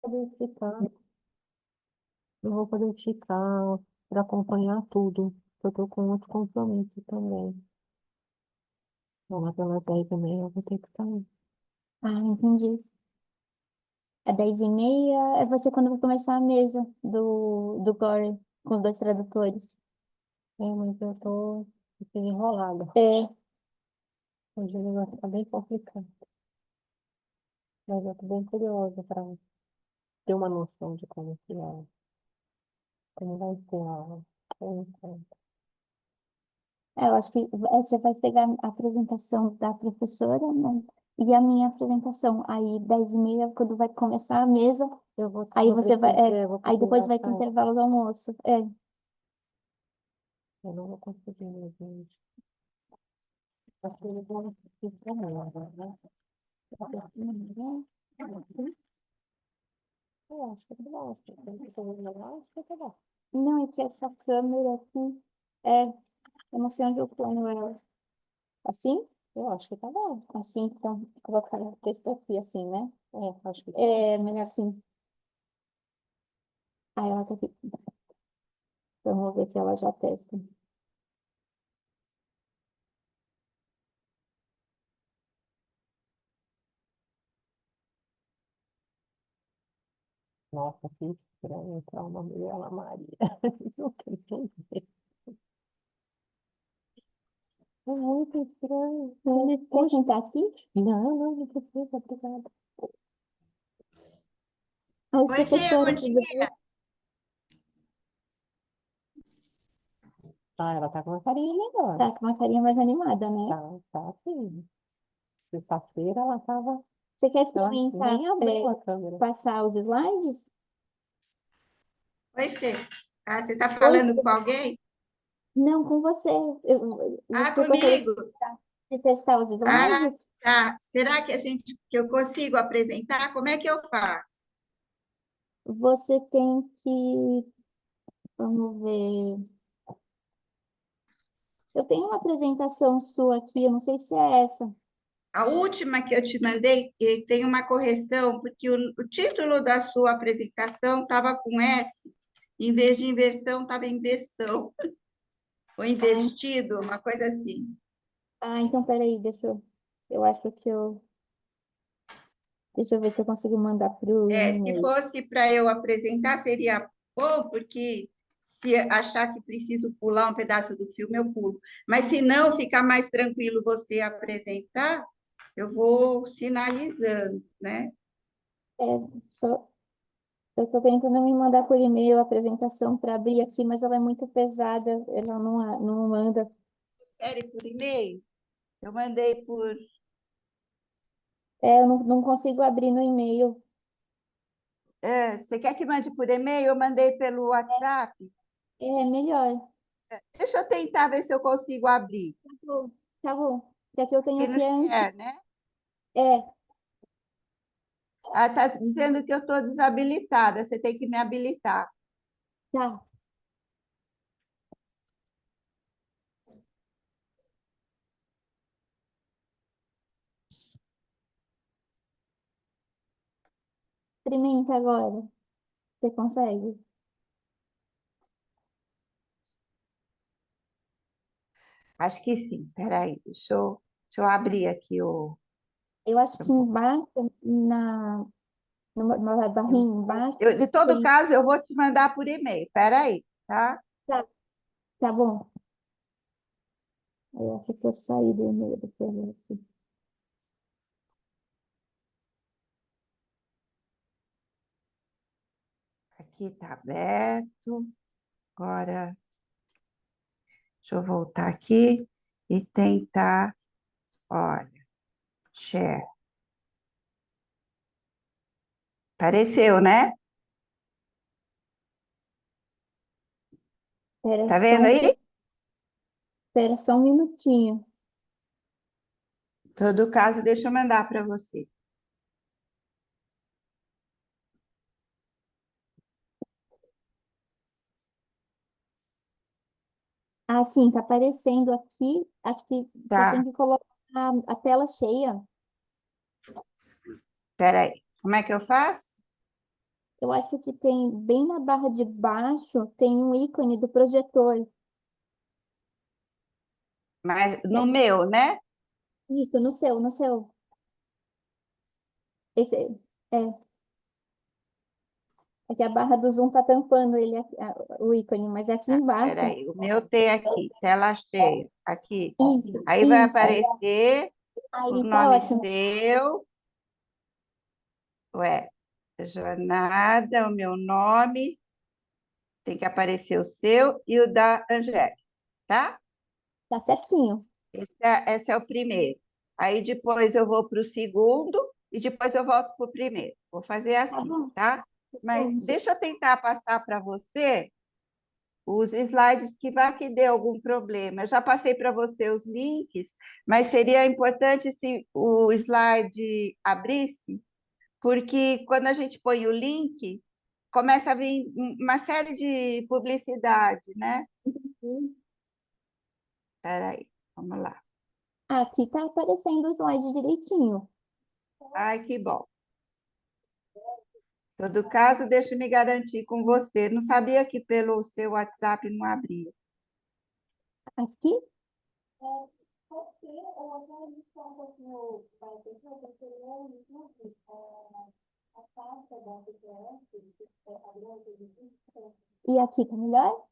poder ficar, não vou poder ficar para acompanhar tudo. Eu tô com outro compromisso também. Vou lá pelas 10 também, eu vou ter que sair. Ah, entendi. É 10h30, é você quando vai começar a mesa do Gore, com os dois tradutores. É, mas eu tô assim, enrolada. É, Hoje o negócio tá bem complicado. Mas eu tô bem curiosa para ter uma noção de como que é, como vai ser a aula. eu acho que você vai pegar a apresentação da professora, né? E a minha apresentação. Aí, 10h30, quando vai começar a mesa, Eu vou, aí vou você vai. precisar, vou Aí depois precisar vai pro sair. intervalo do almoço. É. Eu não vou conseguir, meu gente. Acho que eu vou ficar melhor, né? Eu acho que é bom. Acho que é bom. Não, é que essa câmera aqui. É, eu não sei onde eu ponho ela. Assim? Eu acho que tá bom. Assim, então, colocar o texto aqui, assim, né? É, acho que tá bom. É melhor assim. Aí ela tá aqui. Então, vamos ver se ela já testa. Nossa, que estranho entrar uma mulher Ana Maria. Não tem entender. É muito estranho. Você quer sentar aqui? Não precisa, obrigada. Oi, Oi, Fê, professora, bom tudo dia. bem? Ah, ela tá com uma carinha melhor. Tá com uma carinha mais animada, né? Tá sim. Sexta-feira ela tava. Você quer Ela experimentar nem abriu a câmera. passar os slides? Oi, Fê. Ah, você está Oi, falando com alguém? não, com você. Ah, Você gostaria comigo? de testar os Ah, slides? tá. Será que eu consigo apresentar? Como é que eu faço? Você tem que, vamos ver. Eu tenho uma apresentação sua aqui, eu não sei se é essa. A última que eu te mandei tem uma correção, porque o título da sua apresentação estava com S, em vez de inversão, estava investão, ou Ah, investido, uma coisa assim. então peraí, eu acho que deixa eu ver se eu consigo mandar pro Se e-mail. fosse para eu apresentar, seria bom, porque se achar que preciso pular um pedaço do filme, eu pulo. Mas se não, ficar mais tranquilo você apresentar, eu vou sinalizando, né? É, só, eu estou tentando me mandar por e-mail a apresentação para abrir aqui, mas ela é muito pesada, ela não manda. Quer por e-mail? Eu mandei por. Eu não consigo abrir no e-mail. Você quer que mande por e-mail? Eu mandei pelo WhatsApp. É melhor. Deixa eu tentar ver se eu consigo abrir. Tá bom, tá bom. Que aqui eu tenho E aqui não é antigo. share, né? É, Ah, tá dizendo que eu estou desabilitada. Você tem que me habilitar. tá. Experimenta agora. Você consegue? Acho que sim. Peraí, deixa eu abrir aqui o. Eu acho que embaixo, numa barrinha embaixo, De todo tem. caso, eu vou te mandar por e-mail. Espera aí, tá? Tá, tá bom. Eu acho que eu saí do e-mail depois aqui. Aqui está aberto. Agora, deixa eu voltar aqui e tentar. Olha, share. Apareceu, né? Espera Tá só vendo aí? espera só um minutinho. Em todo caso, deixa eu mandar para você. Ah, sim, tá aparecendo aqui. Acho que só tem Tá, que colocar a tela cheia. espera aí. Como é que eu faço? Eu acho que tem, bem na barra de baixo, tem um ícone do projetor. Mas É, no meu, né? isso, no seu. Esse, é, é que a barra do Zoom tá tampando ele, o ícone, mas é aqui Tá, embaixo. peraí, o meu tem aqui, tela cheia, aqui. Isso, Aí vai isso. aparecer o Aí tá nome ótimo. seu, ué, jornada, o meu nome, tem que aparecer o seu e o da Angélica, tá? Tá certinho. Esse é o primeiro. Aí depois eu vou para o segundo e depois eu volto para o primeiro. Vou fazer Tá assim, bom. tá? Mas Bom, deixa eu tentar passar para você os slides que vai que dê algum problema. Eu já passei para você os links, mas seria importante se o slide abrisse, porque quando a gente põe o link, começa a vir uma série de publicidade, né? Espera aí, vamos lá. aqui tá aparecendo o slide direitinho. Ai, que bom. Em todo caso, deixa eu me garantir com você. Não sabia que pelo seu WhatsApp não abria. Aqui? E aqui tá melhor?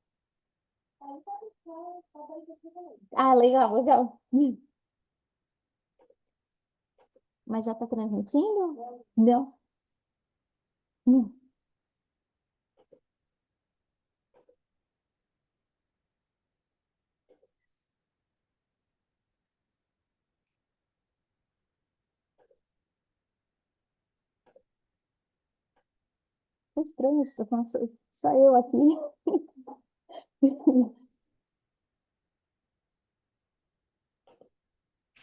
Ah, legal, legal. Mas já tá transmitindo? Não. Hum. Estranho, só eu aqui.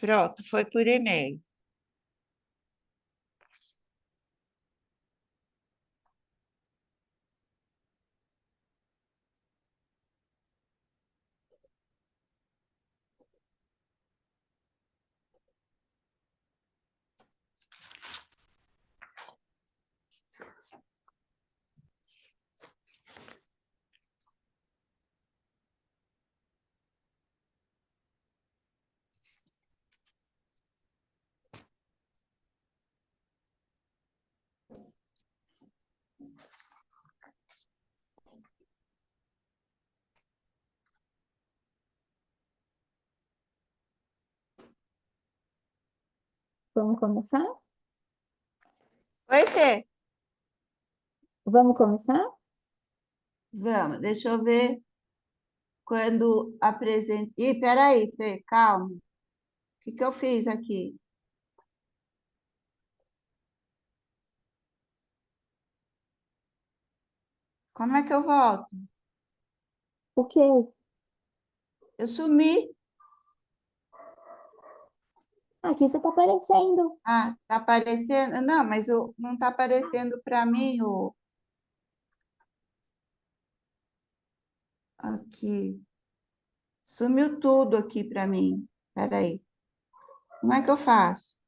Pronto, foi por e-mail. Vamos começar? Oi, Fê. Vamos começar? Vamos, deixa eu ver quando apresento. Ih, peraí, Fê, calma. O que que eu fiz aqui? Como é que eu volto? O quê? Eu sumi. Aqui você tá aparecendo. Ah, tá aparecendo? Não, mas não tá aparecendo para mim o aqui. Sumiu tudo aqui para mim. Peraí. Como é que eu faço?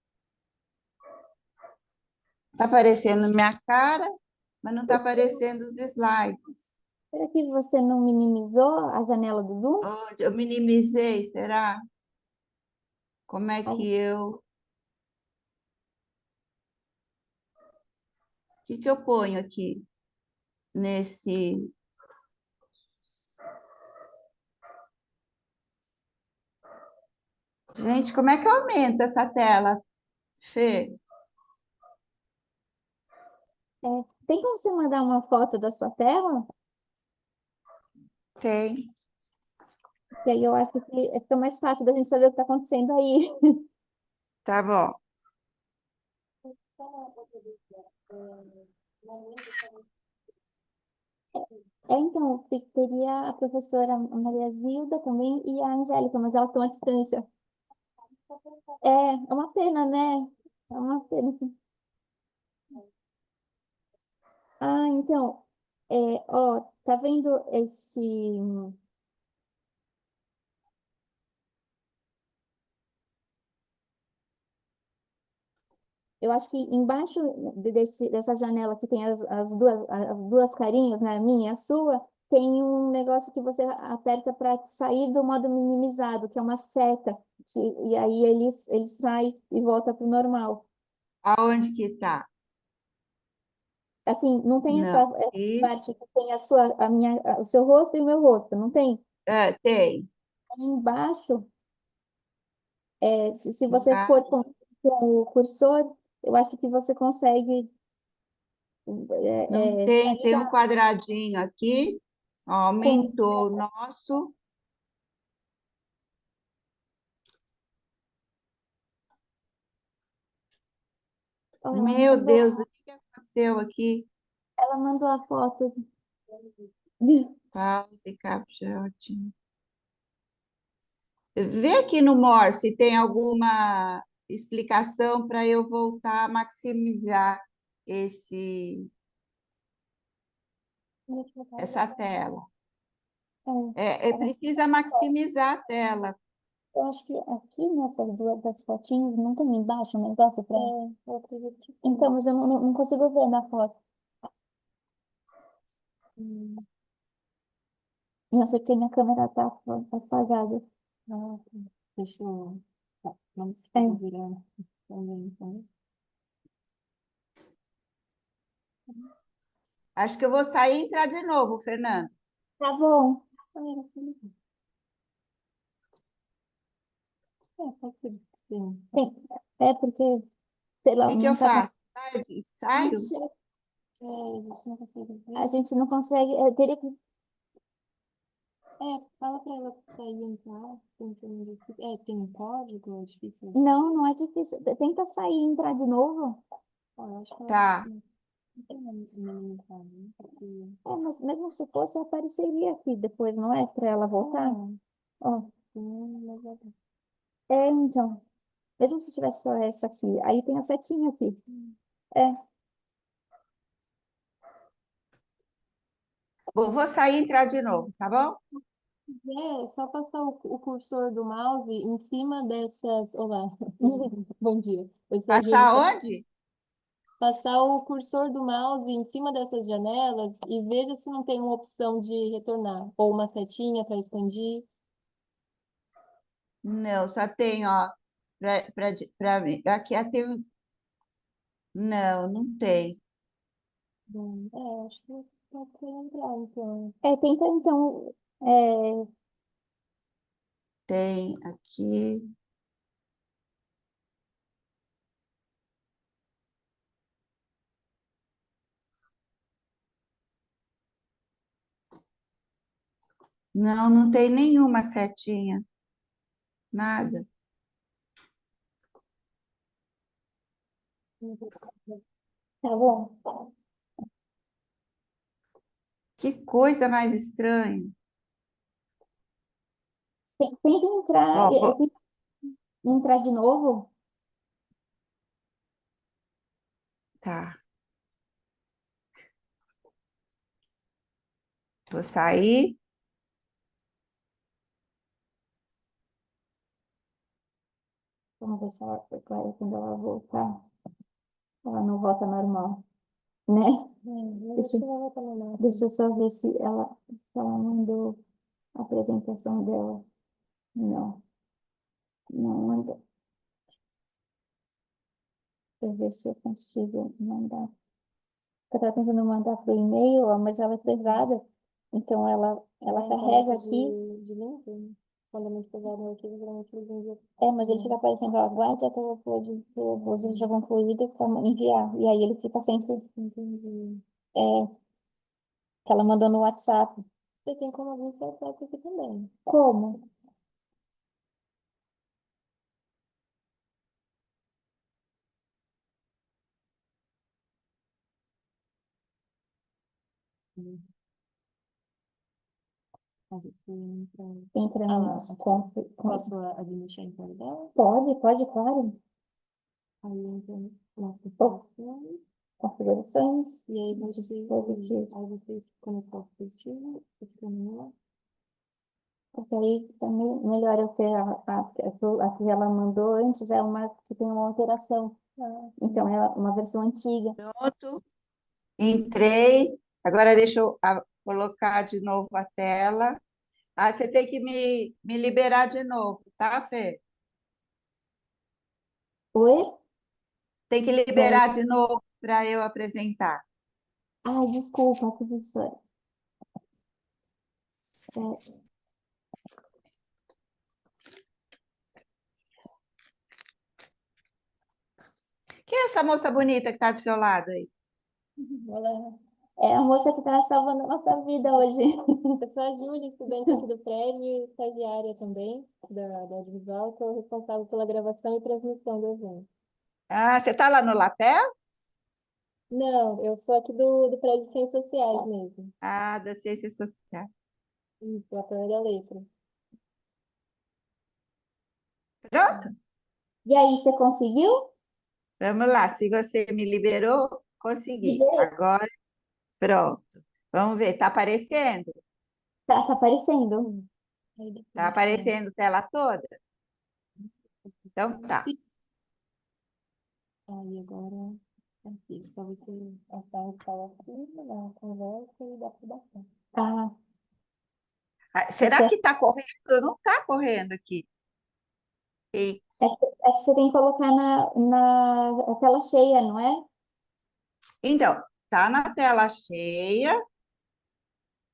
Tá aparecendo minha cara, mas não está aparecendo os slides. Será que você não minimizou a janela do Zoom? Onde eu minimizei, será? Como é Aí, que eu. O que que eu ponho aqui nesse. Gente, como é que aumenta essa tela, Fê? tem como você mandar uma foto da sua tela? Tem. Que aí eu acho que fica mais fácil da gente saber o que está acontecendo aí. Tá bom. Então, teria a professora Maria Zilda também e a Angélica, mas elas estão à distância. É uma pena, né? É uma pena. Ah, então, ó, tá vendo Eu acho que embaixo dessa janela que tem as duas carinhas, né? A minha e a sua, tem um negócio que você aperta para sair do modo minimizado, que é uma seta, e aí ele sai e volta para o normal. Aonde que tá? Assim, não tem Não. essa E, parte que tem o seu rosto e o meu rosto, não tem? tem. Aí embaixo, se você for Embaixo. com o cursor, eu acho que você consegue Não tem, sair tem um quadradinho aqui. Ó, como aumentou o nosso. ela Meu Deus, o que que aconteceu aqui? ela mandou a foto. Pause, capture, ótimo. Vê aqui no More se tem alguma explicação para eu voltar a maximizar esse, essa tela. Ela- Precisa maximizar a tela. eu acho que aqui nessas duas das fotinhas não tem embaixo um negócio para. Eu acredito que sim. Então, mas eu não consigo ver na foto. Não sei porque minha câmera tá apagada. Ah, tá. Deixa eu... Tá, vamos É. virar também, então. Acho que eu vou sair e entrar de novo, Fernando. Tá bom. Ah, era só ligar. Pode ser. Sim. Tem, porque, sei O lá, que que não eu tá. faço? Saio? Ixi, É, a gente não consegue ver. a gente não consegue. Teria que. Fala pra ela sair e entrar. Tentando... tem um código, é difícil. Não é difícil. Tenta sair e entrar de novo. Ó, eu acho que ela Tá. não tem minimizado, né? Porque... Mas mesmo se fosse, apareceria aqui depois, não é? Para ela voltar. Ó. Mas Então. Mesmo se tivesse só essa aqui. Aí tem a setinha aqui. É. Vou sair e entrar de novo, tá bom? só passar o cursor do mouse em cima dessas. Olá, bom dia. Eu sou a Passar Jennifer. onde? Passar o cursor do mouse em cima dessas janelas e veja se não tem uma opção de retornar, ou uma setinha para expandir. Não, só tem, ó, para mim. Aqui tem. Não, não tem. Bom, acho que pode ser entrar, então. Tenta então. Tem aqui. Não, não tem nenhuma setinha. Nada. Tá bom. Que coisa mais estranha. Tenta entrar. Ó, Tenta entrar de novo. tá. Vou sair. Vamos ver se ela, agora, quando ela voltar, ela não volta normal, né? Deixa, deixa eu só ver se ela mandou a apresentação dela. Não, não mandou. Deixa eu ver se eu consigo mandar. Eu estava tentando mandar para o e-mail, ó, mas ela é pesada. Então ela carrega aqui. De link, né? Quando a gente pegar no arquivo, geralmente eles enviam. Mas ele fica aparecendo, ó, guarde até o upload já concluído para enviar. E aí ele fica sempre. Entendi. Que ela mandou no WhatsApp. Você tem como abrir seu site aqui também. Como? Aí você entra. Entra Ah, no lá. conf, Posso administrar a entrada dela? pode, claro. Aí entra nas Oh, configurações. configurações. E aí você, Dispositivo. aí você conectar o dispositivo, esse caminho. Porque aí também melhor eu ter a que ela mandou antes, é uma que tem uma alteração. Então, é uma versão antiga. Pronto. Entrei. Agora deixa eu colocar de novo a tela. Ah, você tem que me liberar de novo, tá, Fê? Oi? Tem que Peraí. liberar de novo para eu apresentar. Ai, desculpa, professora. É, Quem é essa moça bonita que está do seu lado aí? ela é a moça que está salvando a nossa vida hoje. Eu sou a Júlia, estudante aqui do prédio e estagiária também da audiovisual. Estou responsável pela gravação e transmissão do evento. Ah, você está lá no lapel? Não, eu sou aqui do prédio de Ciências Sociais mesmo. Ah, da ciência social. Isso, a da letra. Pronto? E aí, você conseguiu? Vamos lá. Se você me liberou, consegui. Liberei. Agora, pronto. Vamos ver. Está aparecendo? Tá aparecendo. Aí Está depois, aparecendo tela toda? Então tá. aí agora, aqui, para você achar o fala aqui, na conversa e dá para baixar. Ah, Ah, você será quer... que está correndo? Não está correndo aqui. E- Acho que você tem que colocar na tela cheia, não é? Então, tá na tela cheia.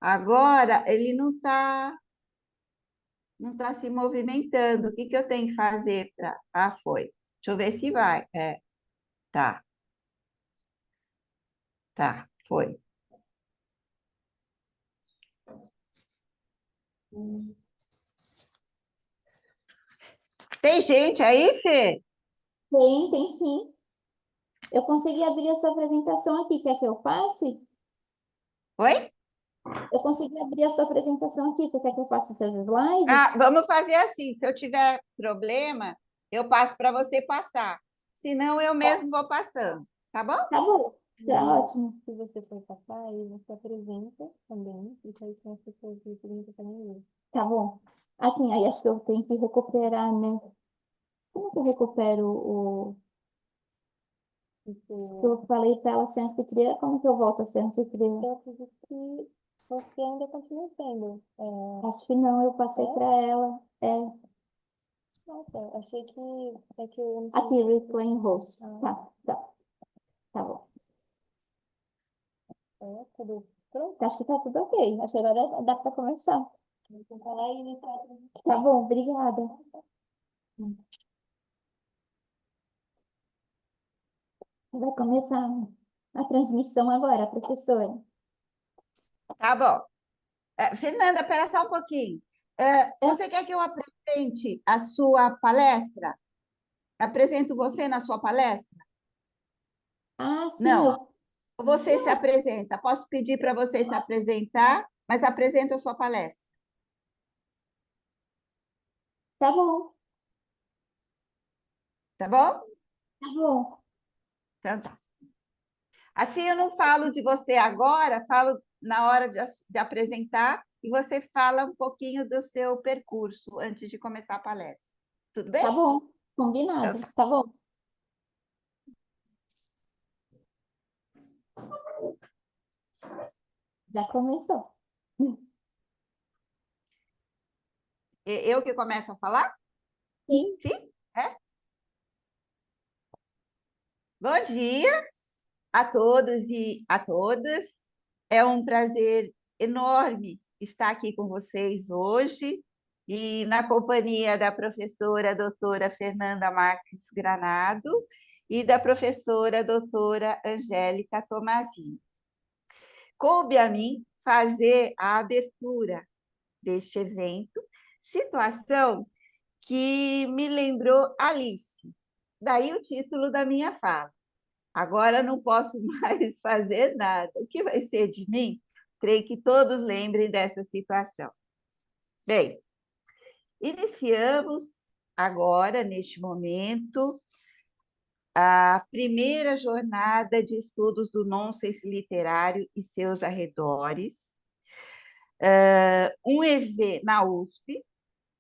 Agora ele não tá se movimentando. O que que eu tenho que fazer para? Ah, foi. Deixa eu ver se vai. É, tá, tá, foi. Tem gente aí, Fê? Tem sim. Eu consegui abrir a sua apresentação aqui. Quer que eu passe? Oi? Eu consegui abrir a sua apresentação aqui. Você quer que eu passe os seus slides? Ah, vamos fazer assim. Se eu tiver problema, eu passo para você passar. Senão, eu mesmo vou passando. Tá bom? Tá bom. Tá ótimo. Se você for passar, aí você apresenta também. E aí tem as pessoas que perguntam também. Tá bom. Assim, aí acho que eu tenho que recuperar, né? Como que eu recupero o... Eu falei para ela ser anfitriã, como que eu volto a ser anfitriã? Eu acredito que você ainda continua sendo. Acho que não, eu passei para ela. Nossa, achei que é que eu não sei. Aqui, reclaim host. Tá bom. Tudo pronto? Acho que tá tudo ok. Acho que agora dá para começar. Vou tentar lá e iniciar. Tá bom, obrigada. Vai começar a transmissão agora, professora. Tá bom. Fernanda, espera só um pouquinho. É? Você quer que eu apresente a sua palestra? Apresento você na sua palestra? Ah, sim, Não. Você se apresenta. Posso pedir para você se apresentar, mas apresenta a sua palestra, tá bom, tá bom? tá bom. Então tá. Assim eu não falo de você agora, falo na hora de apresentar e você fala um pouquinho do seu percurso antes de começar a palestra. Tudo Tá bem? bom, Então, combinado. Tá bom. Já começou. eu que começo a falar? Sim, Sim? É? Bom dia a todos e a todas. É um prazer enorme estar aqui com vocês hoje e na companhia da professora doutora Fernanda Marques Granado e da professora doutora Angélica Tomazini. Coube a mim fazer a abertura deste evento, situação que me lembrou Alice. Daí o título da minha fala. Agora não posso mais fazer nada. O que vai ser de mim? Creio que todos lembrem dessa situação. Bem, iniciamos agora, neste momento, a primeira jornada de estudos do nonsense literário e seus arredores, um evento na USP,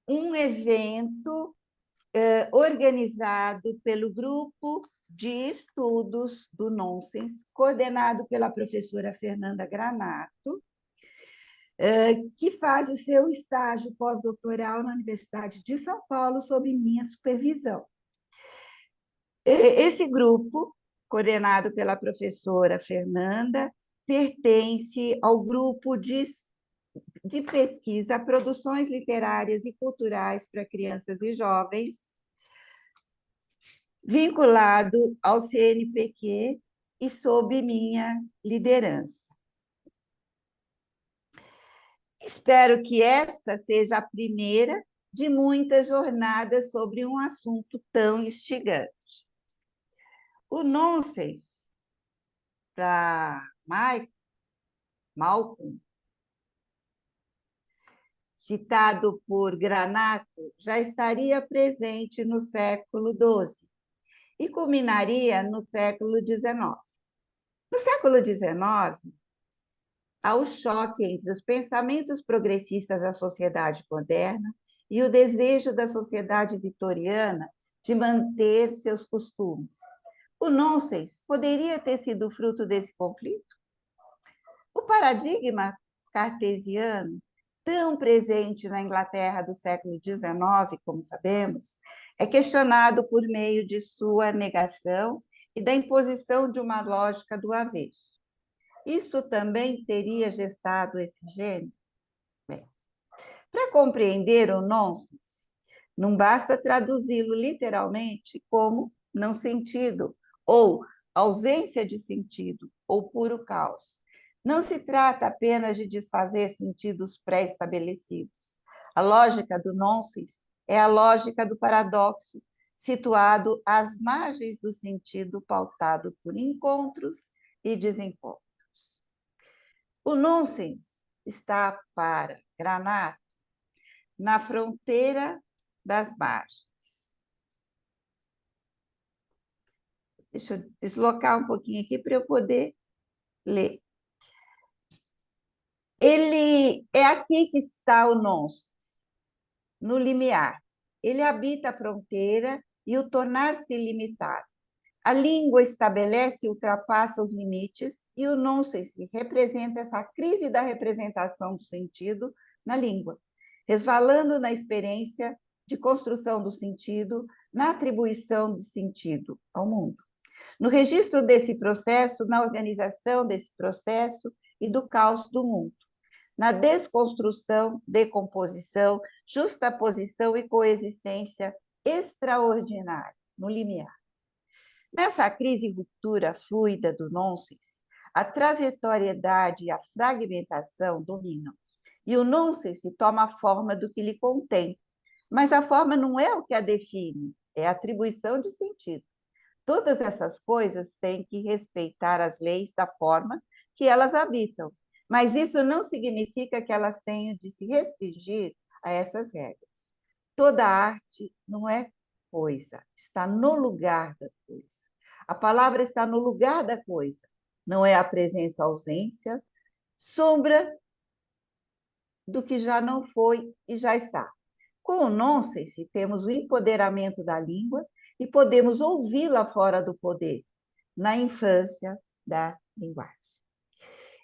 um evento organizado pelo grupo de estudos do Nonsense, coordenado pela professora Fernanda Granato, que faz o seu estágio pós-doutoral na Universidade de São Paulo, sob minha supervisão. Esse grupo, coordenado pela professora Fernanda, pertence ao grupo de pesquisa Produções Literárias e Culturais para Crianças e Jovens, vinculado ao CNPq e sob minha liderança. Espero que essa seja a primeira de muitas jornadas sobre um assunto tão instigante. O Nonsense, para Malcolm, citado por Granato, já estaria presente no século XII e culminaria no século XIX. No século XIX, há o choque entre os pensamentos progressistas da sociedade moderna e o desejo da sociedade vitoriana de manter seus costumes. O nonsense poderia ter sido fruto desse conflito? O paradigma cartesiano, tão presente na Inglaterra do século XIX, como sabemos, é questionado por meio de sua negação e da imposição de uma lógica do avesso. Isso também teria gestado esse gênero? Bem, para compreender o nonsense, não basta traduzi-lo literalmente como não sentido, ou ausência de sentido, ou puro caos. Não se trata apenas de desfazer sentidos pré-estabelecidos. A lógica do nonsense é a lógica do paradoxo, situado às margens do sentido pautado por encontros e desencontros. O nonsense está para Granato na fronteira das margens. Deixa eu deslocar um pouquinho aqui para eu poder ler. Ele é aqui que está o nonsense, no limiar. Ele habita a fronteira e o tornar-se limitado. A língua estabelece e ultrapassa os limites e o nonsense representa essa crise da representação do sentido na língua, resvalando na experiência de construção do sentido, na atribuição de sentido ao mundo. No registro desse processo, na organização desse processo e do caos do mundo. Na desconstrução, decomposição, justaposição e coexistência extraordinária, no limiar. Nessa crise e ruptura fluida do nonsense, a transitoriedade e a fragmentação dominam, e o nonsense toma a forma do que lhe contém, mas a forma não é o que a define, é a atribuição de sentido. Todas essas coisas têm que respeitar as leis da forma que elas habitam, mas isso não significa que elas tenham de se restringir a essas regras. Toda arte não é coisa, está no lugar da coisa. A palavra está no lugar da coisa, não é a presença, a ausência, sombra do que já não foi e já está. Com o nonsense, temos o empoderamento da língua e podemos ouvi-la fora do poder, na infância da linguagem.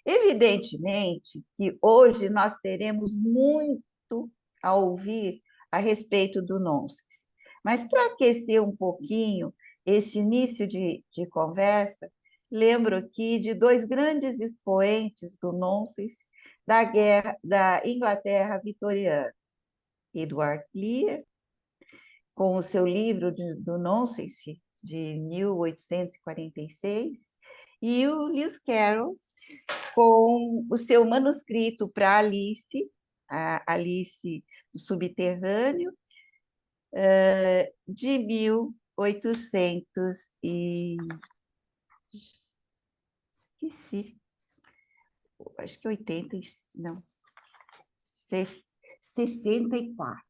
Evidentemente que hoje nós teremos muito a ouvir a respeito do nonsense, mas para aquecer um pouquinho esse início de conversa, lembro aqui de dois grandes expoentes do nonsense da Inglaterra vitoriana, Edward Lear, com o seu livro do nonsense, de 1846, e o Lewis Carroll, com o seu manuscrito para Alice, a Alice no Subterrâneo, de 1800 e... esqueci, acho que 80, não, 64.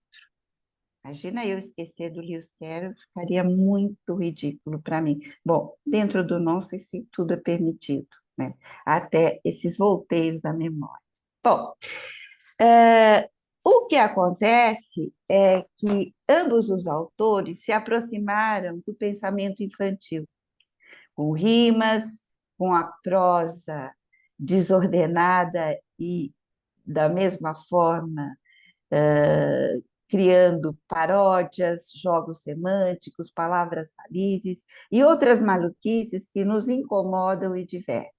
Imagina eu esquecer do Lewis Carroll, ficaria muito ridículo para mim. Bom, dentro do nonsense tudo é permitido, né? Até esses volteios da memória. Bom, O que acontece é que ambos os autores se aproximaram do pensamento infantil, com rimas, com a prosa desordenada e, da mesma forma, criando paródias, jogos semânticos, palavras felizes e outras maluquices que nos incomodam e divertem.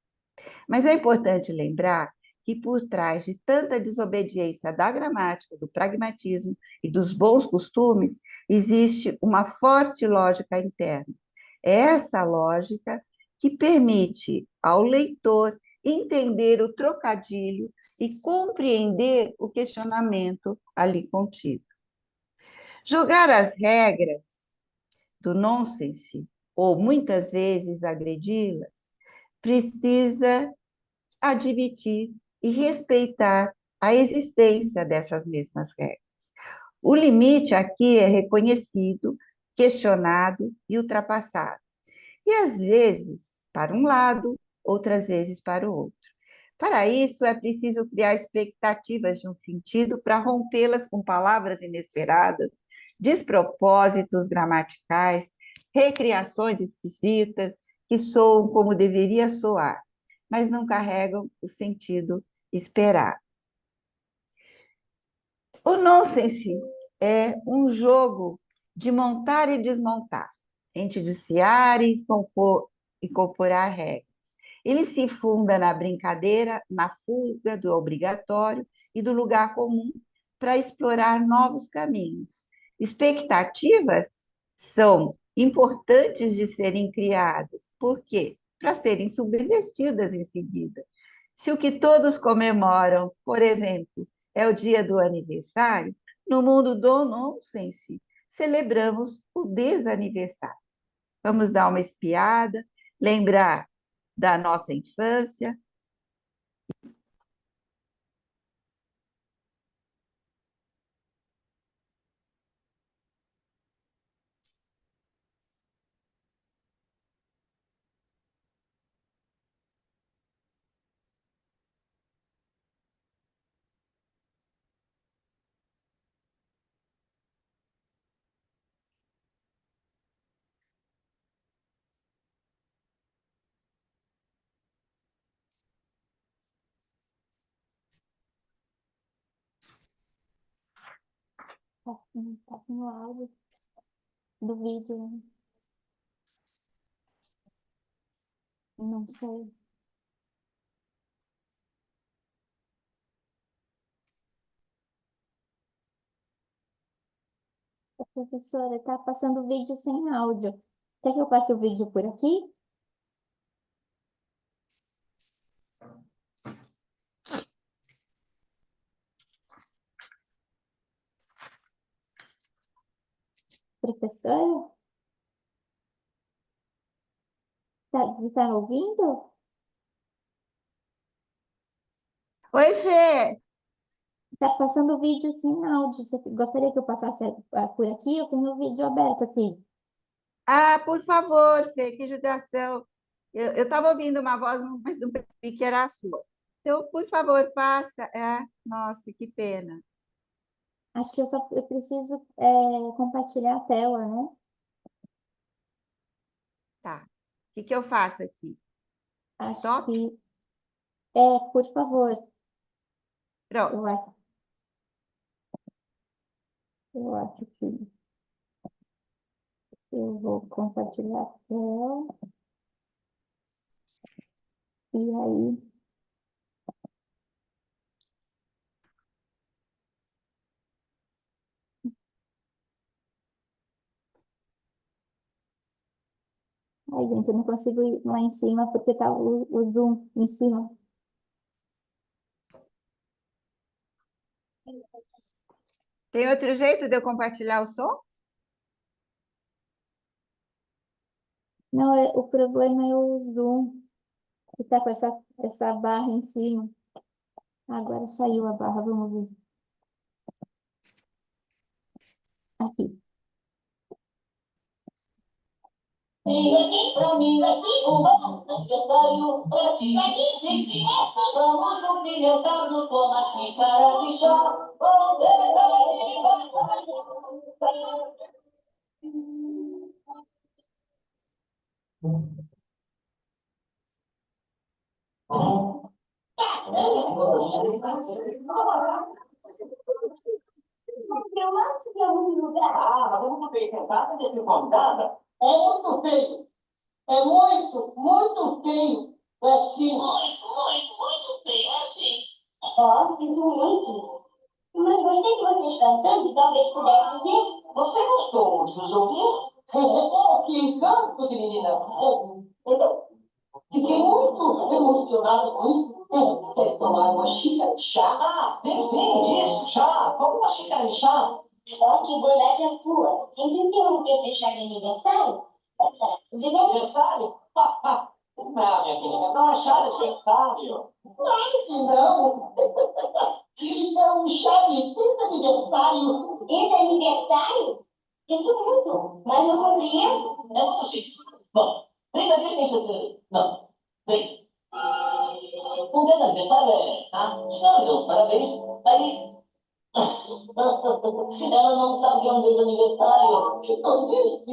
Mas é importante lembrar que por trás de tanta desobediência da gramática, do pragmatismo e dos bons costumes, existe uma forte lógica interna. É essa lógica que permite ao leitor entender o trocadilho e compreender o questionamento ali contido. Jogar as regras do nonsense, ou muitas vezes agredi-las, precisa admitir e respeitar a existência dessas mesmas regras. O limite aqui é reconhecido, questionado e ultrapassado. E às vezes para um lado, outras vezes para o outro. Para isso, é preciso criar expectativas de um sentido para rompê-las com palavras inesperadas, despropósitos gramaticais, recriações esquisitas que soam como deveria soar, mas não carregam o sentido esperado. O nonsense é um jogo de montar e desmontar, entre desfiar e incorporar regras. Ele se funda na brincadeira, na fuga do obrigatório e do lugar comum para explorar novos caminhos. Expectativas são importantes de serem criadas. Por quê? Para serem subvertidas em seguida. Se o que todos comemoram, por exemplo, é o dia do aniversário, no mundo do nonsense, celebramos o desaniversário. Vamos dar uma espiada, lembrar da nossa infância. Tá sem o áudio do vídeo, né? Não sei. A professora tá passando o vídeo sem áudio. Quer que eu passe o vídeo por aqui? Professora? Tá ouvindo? Oi, Fê! Tá passando o vídeo sem áudio. Você gostaria que eu passasse por aqui? Eu tenho o vídeo aberto aqui. Ah, por favor, Fê, que judiação. Eu estava ouvindo uma voz, mas não percebi que era a sua. Então, por favor, passa. Nossa, que pena. Acho que eu preciso compartilhar a tela, né? Tá. O que eu faço aqui? Acho Stop? que por favor. Pronto. Eu acho que eu vou compartilhar a tela. E aí, gente, eu não consigo ir lá em cima porque tá o zoom em cima. Tem outro jeito de eu compartilhar o som? Não, o problema é o zoom, que tá com essa barra em cima. Agora saiu a barra, vamos ver. Aqui. E aqui pra mim, aqui o bom aniversário pra ti. Aqui, sim, vamos no milhão, com a xícara de chá. Vamos ver eu acho que é um lugar. Ah, vamos ver, sentada desse contada. É muito feio. É muito, muito feio. É assim. Muito feio, é assim. Ó, sinto muito. Mas gostei de vocês cantando e talvez pudesse dizer. Você gostou de nos ouvir? Oh, que encanto de menina. Então, fiquei muito emocionado com isso. Quer tomar uma xícara de chá? Ah, sim, sim, isso, chá. Como uma xícara de chá? Ó, que bondade a sua. Sempre interromper fechar de aniversário? De aniversário? Não, minha filha, não é chá de aniversário. Claro que não. Isso é um chá de aniversário. Esse aniversário? Sinto muito, mas não compreendo. É muito simples. Bom, 30 dias sem certeza. Não, bem. Um dia de aniversário é. Ah, estão, meus parabéns. Aí. Ela não sabe que é um dia de aniversário. Que tolice.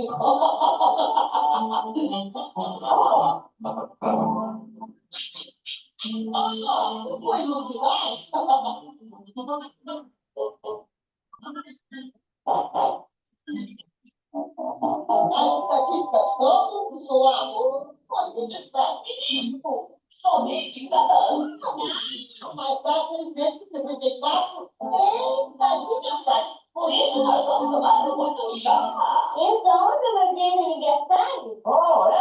Foi novidade? Manifestação do seu amor pode estar perigo. Somente cada ano. Mas para 364, aniversário. Por isso nós vamos tomar muito chá. Então, você vai ter aniversário? Oh, é?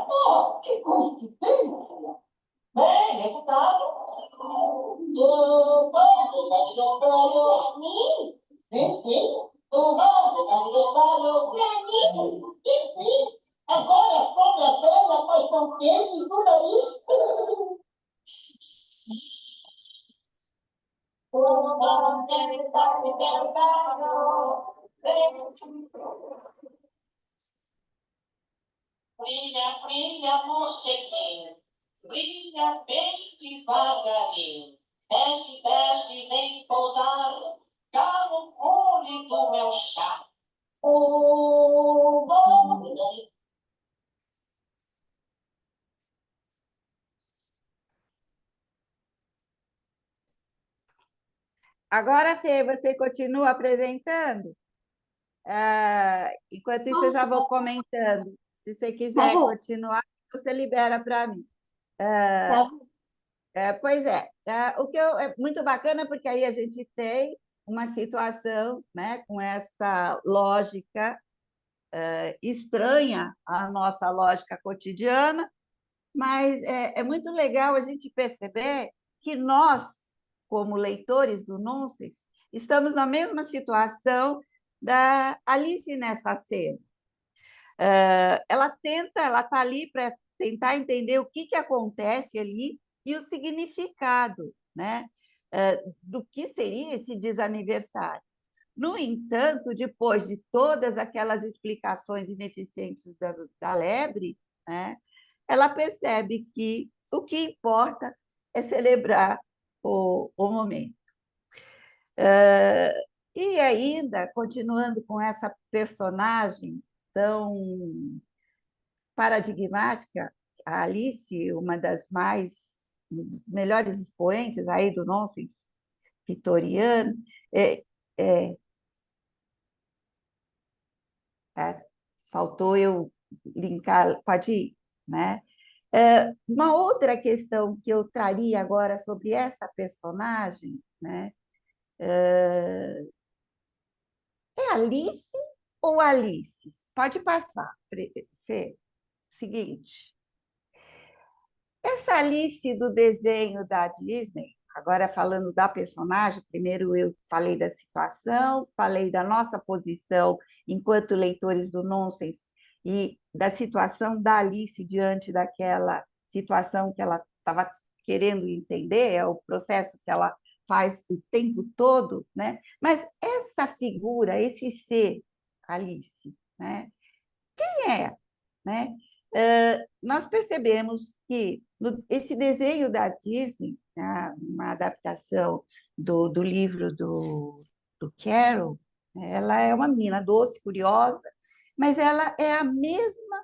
Oh, que coincidência. Bem, deputado. Vamos aniversário. Mim? Sim, sim. Vamos aniversário. Pra mim? Sim, sim. Agora, sobre a tela, pois são quentes e tudo isso. Vamos aniversário. Brilha, brilha, morceguinho. Brilha bem devagarinho. Desce, desce, vem pousar. Cá no cole do meu chá. Vamos. Agora, Fê, você continua apresentando? Enquanto isso, eu já vou comentando. Se você Tá quiser bom, continuar, você libera para mim. tá bom. Pois é, o que é muito bacana, porque aí a gente tem uma situação, né, com essa lógica estranha à nossa lógica cotidiana, mas é muito legal a gente perceber que nós, como leitores do Nonsense, estamos na mesma situação da Alice nessa cena. Ela está ali para tentar entender o que acontece ali e o significado, né, do que seria esse desaniversário. No entanto, depois de todas aquelas explicações ineficientes da lebre, né, ela percebe que o que importa é celebrar o momento. E ainda, continuando com essa personagem tão paradigmática, a Alice, uma das melhores expoentes aí do nonsense vitoriano, é, é, é, faltou eu linkar, pode ir, né? Uma outra questão que eu traria agora sobre essa personagem, né? É Alice ou Alices? Pode passar, Fê. Seguinte, essa Alice do desenho da Disney, agora falando da personagem, primeiro eu falei da situação, falei da nossa posição enquanto leitores do Nonsense e da situação da Alice diante daquela situação que ela estava querendo entender, é o processo que ela faz o tempo todo, né? Mas essa figura, esse ser, Alice, né? Quem é? né? Nós percebemos que esse desenho da Disney, né, uma adaptação do livro do Carol, né, ela é uma menina doce, curiosa, mas ela é a mesma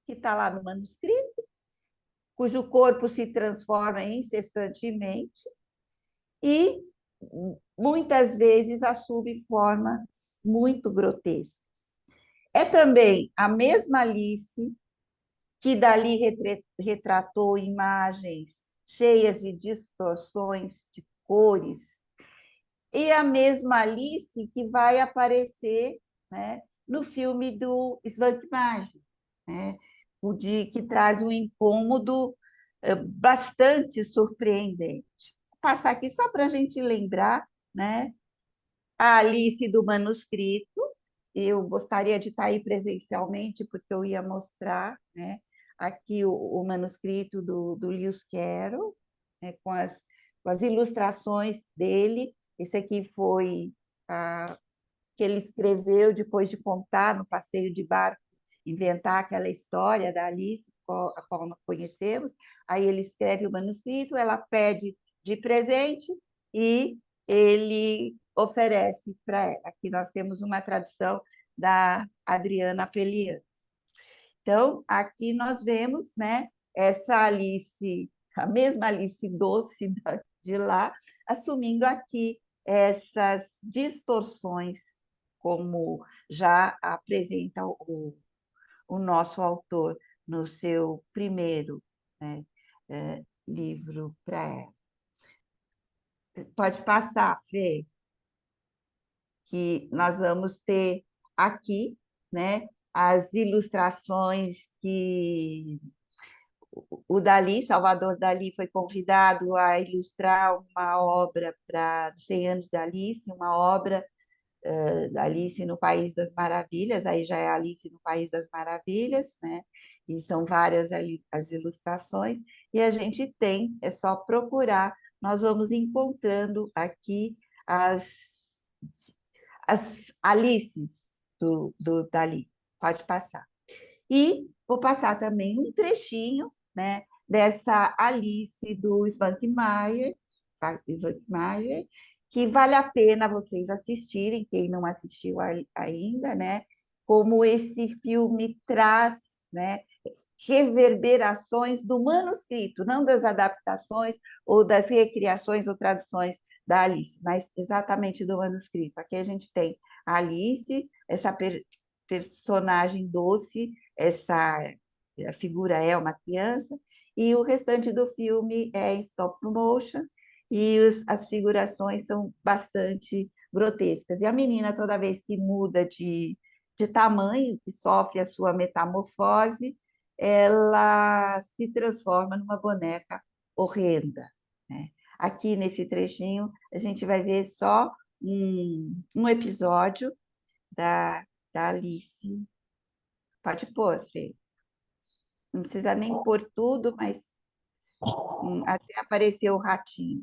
que está lá no manuscrito, cujo corpo se transforma incessantemente e muitas vezes assume formas muito grotescas. É também a mesma Alice que dali retratou imagens cheias de distorções de cores, e a mesma Alice que vai aparecer, né, no filme do Svankmaji, né, que traz um incômodo bastante surpreendente. Vou passar aqui só para a gente lembrar, né, a Alice do manuscrito. Eu gostaria de estar aí presencialmente, porque eu ia mostrar, né, aqui o manuscrito do Lewis Carroll, né, com as ilustrações dele. Esse aqui foi que ele escreveu depois de contar no passeio de barco, inventar aquela história da Alice, a qual nós conhecemos. Aí ele escreve o manuscrito, ela pede de presente e ele oferece para ela. Aqui nós temos uma tradução da Adriana Pelian. Então, aqui nós vemos, né, essa Alice, a mesma Alice doce de lá, assumindo aqui essas distorções, como já apresenta o nosso autor no seu primeiro, né, livro para ela. Pode passar, Fê, que nós vamos ter aqui, né, as ilustrações que o Dali, Salvador Dali, foi convidado a ilustrar uma obra para os 100 anos da Alice, uma obra da Alice no País das Maravilhas, aí já é Alice no País das Maravilhas, né? E são várias as ilustrações, e a gente tem, é só procurar, nós vamos encontrando aqui as Alices do Dali. Pode passar. E vou passar também um trechinho, né, dessa Alice do Svankmajer, tá? Svankmajer, que vale a pena vocês assistirem, quem não assistiu ainda, né? Como esse filme traz, né, reverberações do manuscrito, não das adaptações ou das recriações ou traduções da Alice, mas exatamente do manuscrito. Aqui a gente tem a Alice, essa personagem doce, essa a figura é uma criança, e o restante do filme é em stop motion, e as figurações são bastante grotescas. E a menina, toda vez que muda de tamanho, que sofre a sua metamorfose, ela se transforma numa boneca horrenda, né? Aqui nesse trechinho, a gente vai ver só um episódio da Alice. Pode pôr, Fê. Não precisa nem pôr tudo, mas até aparecer o ratinho.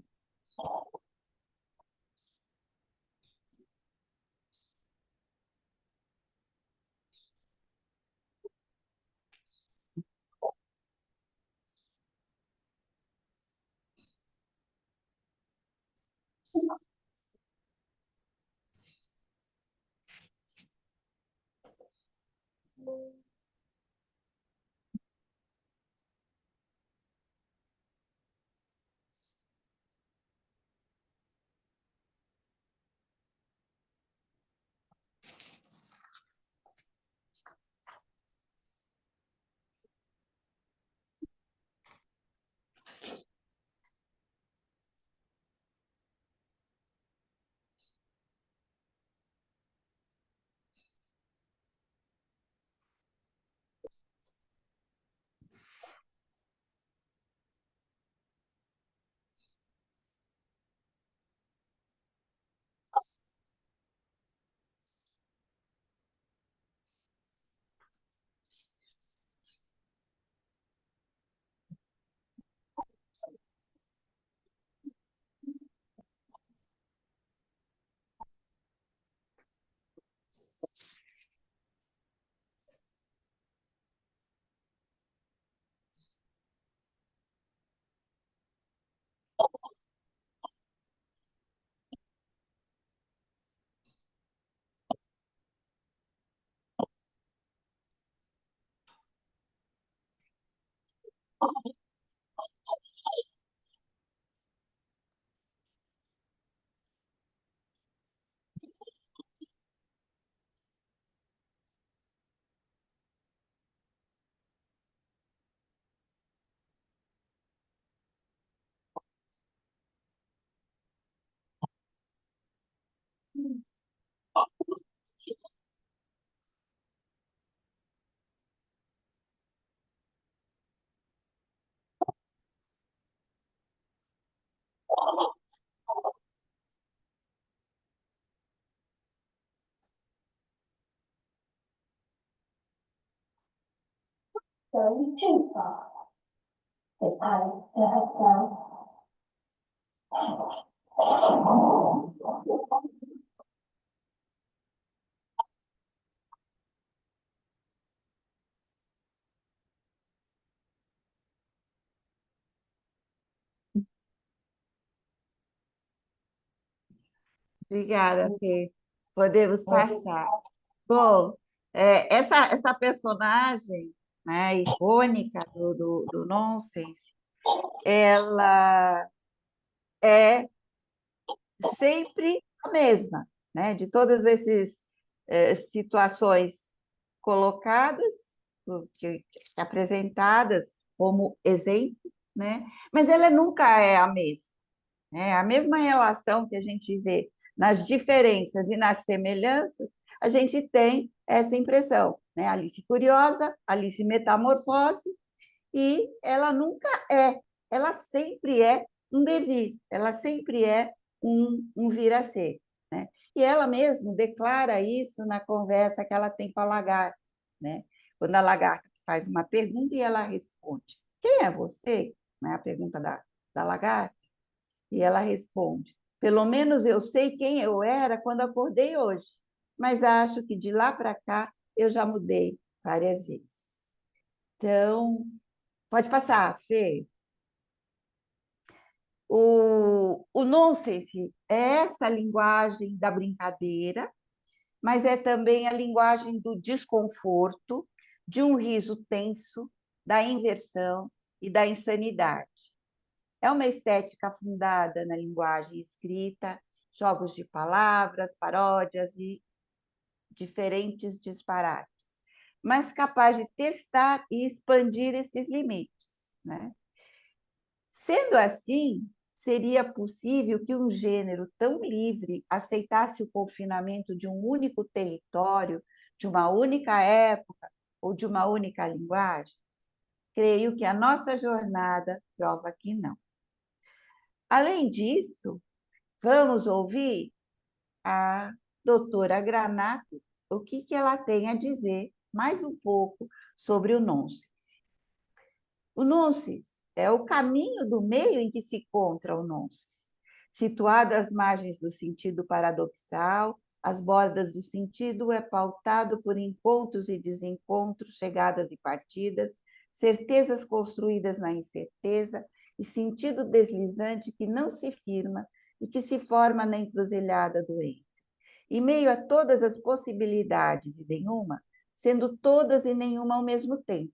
Tới trừ phạt để ai để hạt sao. Obrigada, Fê. Podemos passar. Bom, essa personagem, né, icônica do Nonsense, ela é sempre a mesma, né? De todas essas situações colocadas, apresentadas como exemplo, né? Mas ela nunca é a mesma, né? A mesma relação que a gente vê nas diferenças e nas semelhanças, a gente tem essa impressão, né? Alice Curiosa, Alice Metamorfose, e ela nunca é, ela sempre é um devir, ela sempre é um vir a ser, né? E ela mesmo declara isso na conversa que ela tem com a lagarta, né? Quando a lagarta faz uma pergunta e ela responde: quem é você? Né? A pergunta da lagarta. E ela responde: pelo menos eu sei quem eu era quando acordei hoje, mas acho que de lá para cá eu já mudei várias vezes. Então, pode passar, Fê. O nonsense é essa linguagem da brincadeira, mas é também a linguagem do desconforto, de um riso tenso, da inversão e da insanidade. É uma estética fundada na linguagem escrita, jogos de palavras, paródias e diferentes disparates, mas capaz de testar e expandir esses limites, né? Sendo assim, seria possível que um gênero tão livre aceitasse o confinamento de um único território, de uma única época ou de uma única linguagem? Creio que a nossa jornada prova que não. Além disso, vamos ouvir a doutora Granato, o que ela tem a dizer mais um pouco sobre o nonsense. O nonsense é o caminho do meio em que se encontra o nonsense, situado às margens do sentido paradoxal, às bordas do sentido, é pautado por encontros e desencontros, chegadas e partidas, certezas construídas na incerteza e sentido deslizante que não se firma e que se forma na encruzilhada do entre. Em meio a todas as possibilidades e nenhuma, sendo todas e nenhuma ao mesmo tempo.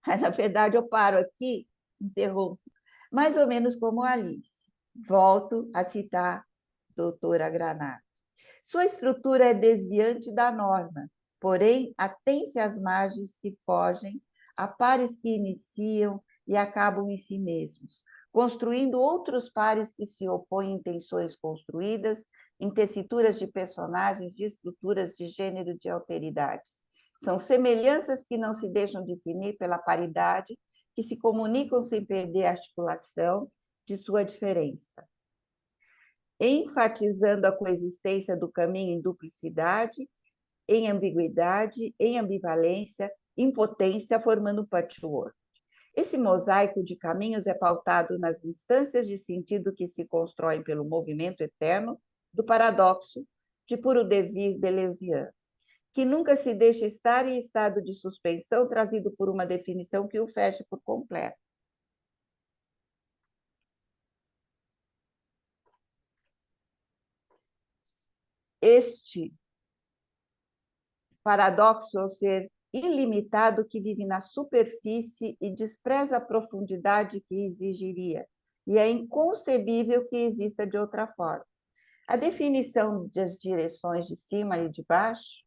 Na verdade, eu paro aqui, interrompo, mais ou menos como Alice. Volto a citar a doutora Granato. Sua estrutura é desviante da norma, porém, atém-se às margens que fogem, a pares que iniciam e acabam em si mesmos, construindo outros pares que se opõem em tensões construídas, em tessituras de personagens, de estruturas de gênero de alteridades. São semelhanças que não se deixam definir pela paridade, que se comunicam sem perder a articulação de sua diferença, enfatizando a coexistência do caminho em duplicidade, em ambiguidade, em ambivalência, em potência, formando um patchwork. Esse mosaico de caminhos é pautado nas instâncias de sentido que se constroem pelo movimento eterno do paradoxo de puro devir deleuziano, que nunca se deixa estar em estado de suspensão trazido por uma definição que o feche por completo. Este paradoxo, ao ser ilimitado que vive na superfície e despreza a profundidade que exigiria, e é inconcebível que exista de outra forma. A definição das direções de cima e de baixo,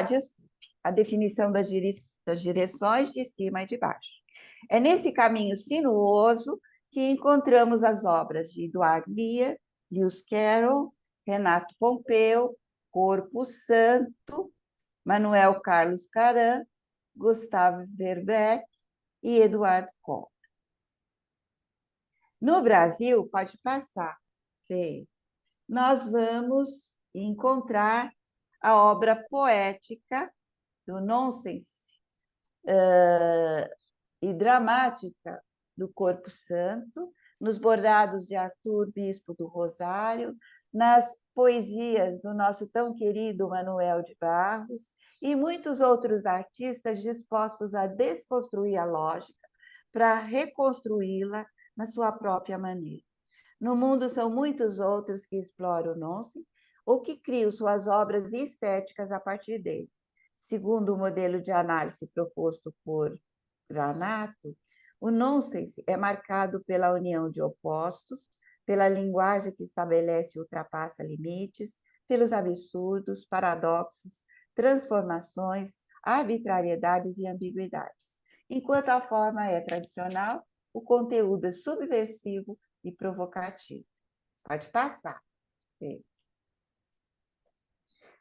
desculpe, a definição das direções de cima e de baixo. É nesse caminho sinuoso que encontramos as obras de Eduard Lia, Lewis Carroll, Renato Pompeu, Corpo Santo, Manuel Carlos Caram, Gustavo Verbeck e Eduardo Coll. No Brasil, pode passar, Fê, nós vamos encontrar a obra poética do nonsense e dramática do Corpo Santo, nos bordados de Arthur Bispo do Rosário, nas poesias do nosso tão querido Manuel de Barros e muitos outros artistas dispostos a desconstruir a lógica para reconstruí-la na sua própria maneira. No mundo são muitos outros que exploram o nonsense ou que criam suas obras estéticas a partir dele. Segundo o modelo de análise proposto por Granato, o nonsense é marcado pela união de opostos, pela linguagem que estabelece e ultrapassa limites, pelos absurdos, paradoxos, transformações, arbitrariedades e ambiguidades. Enquanto a forma é tradicional, o conteúdo é subversivo e provocativo. Pode passar.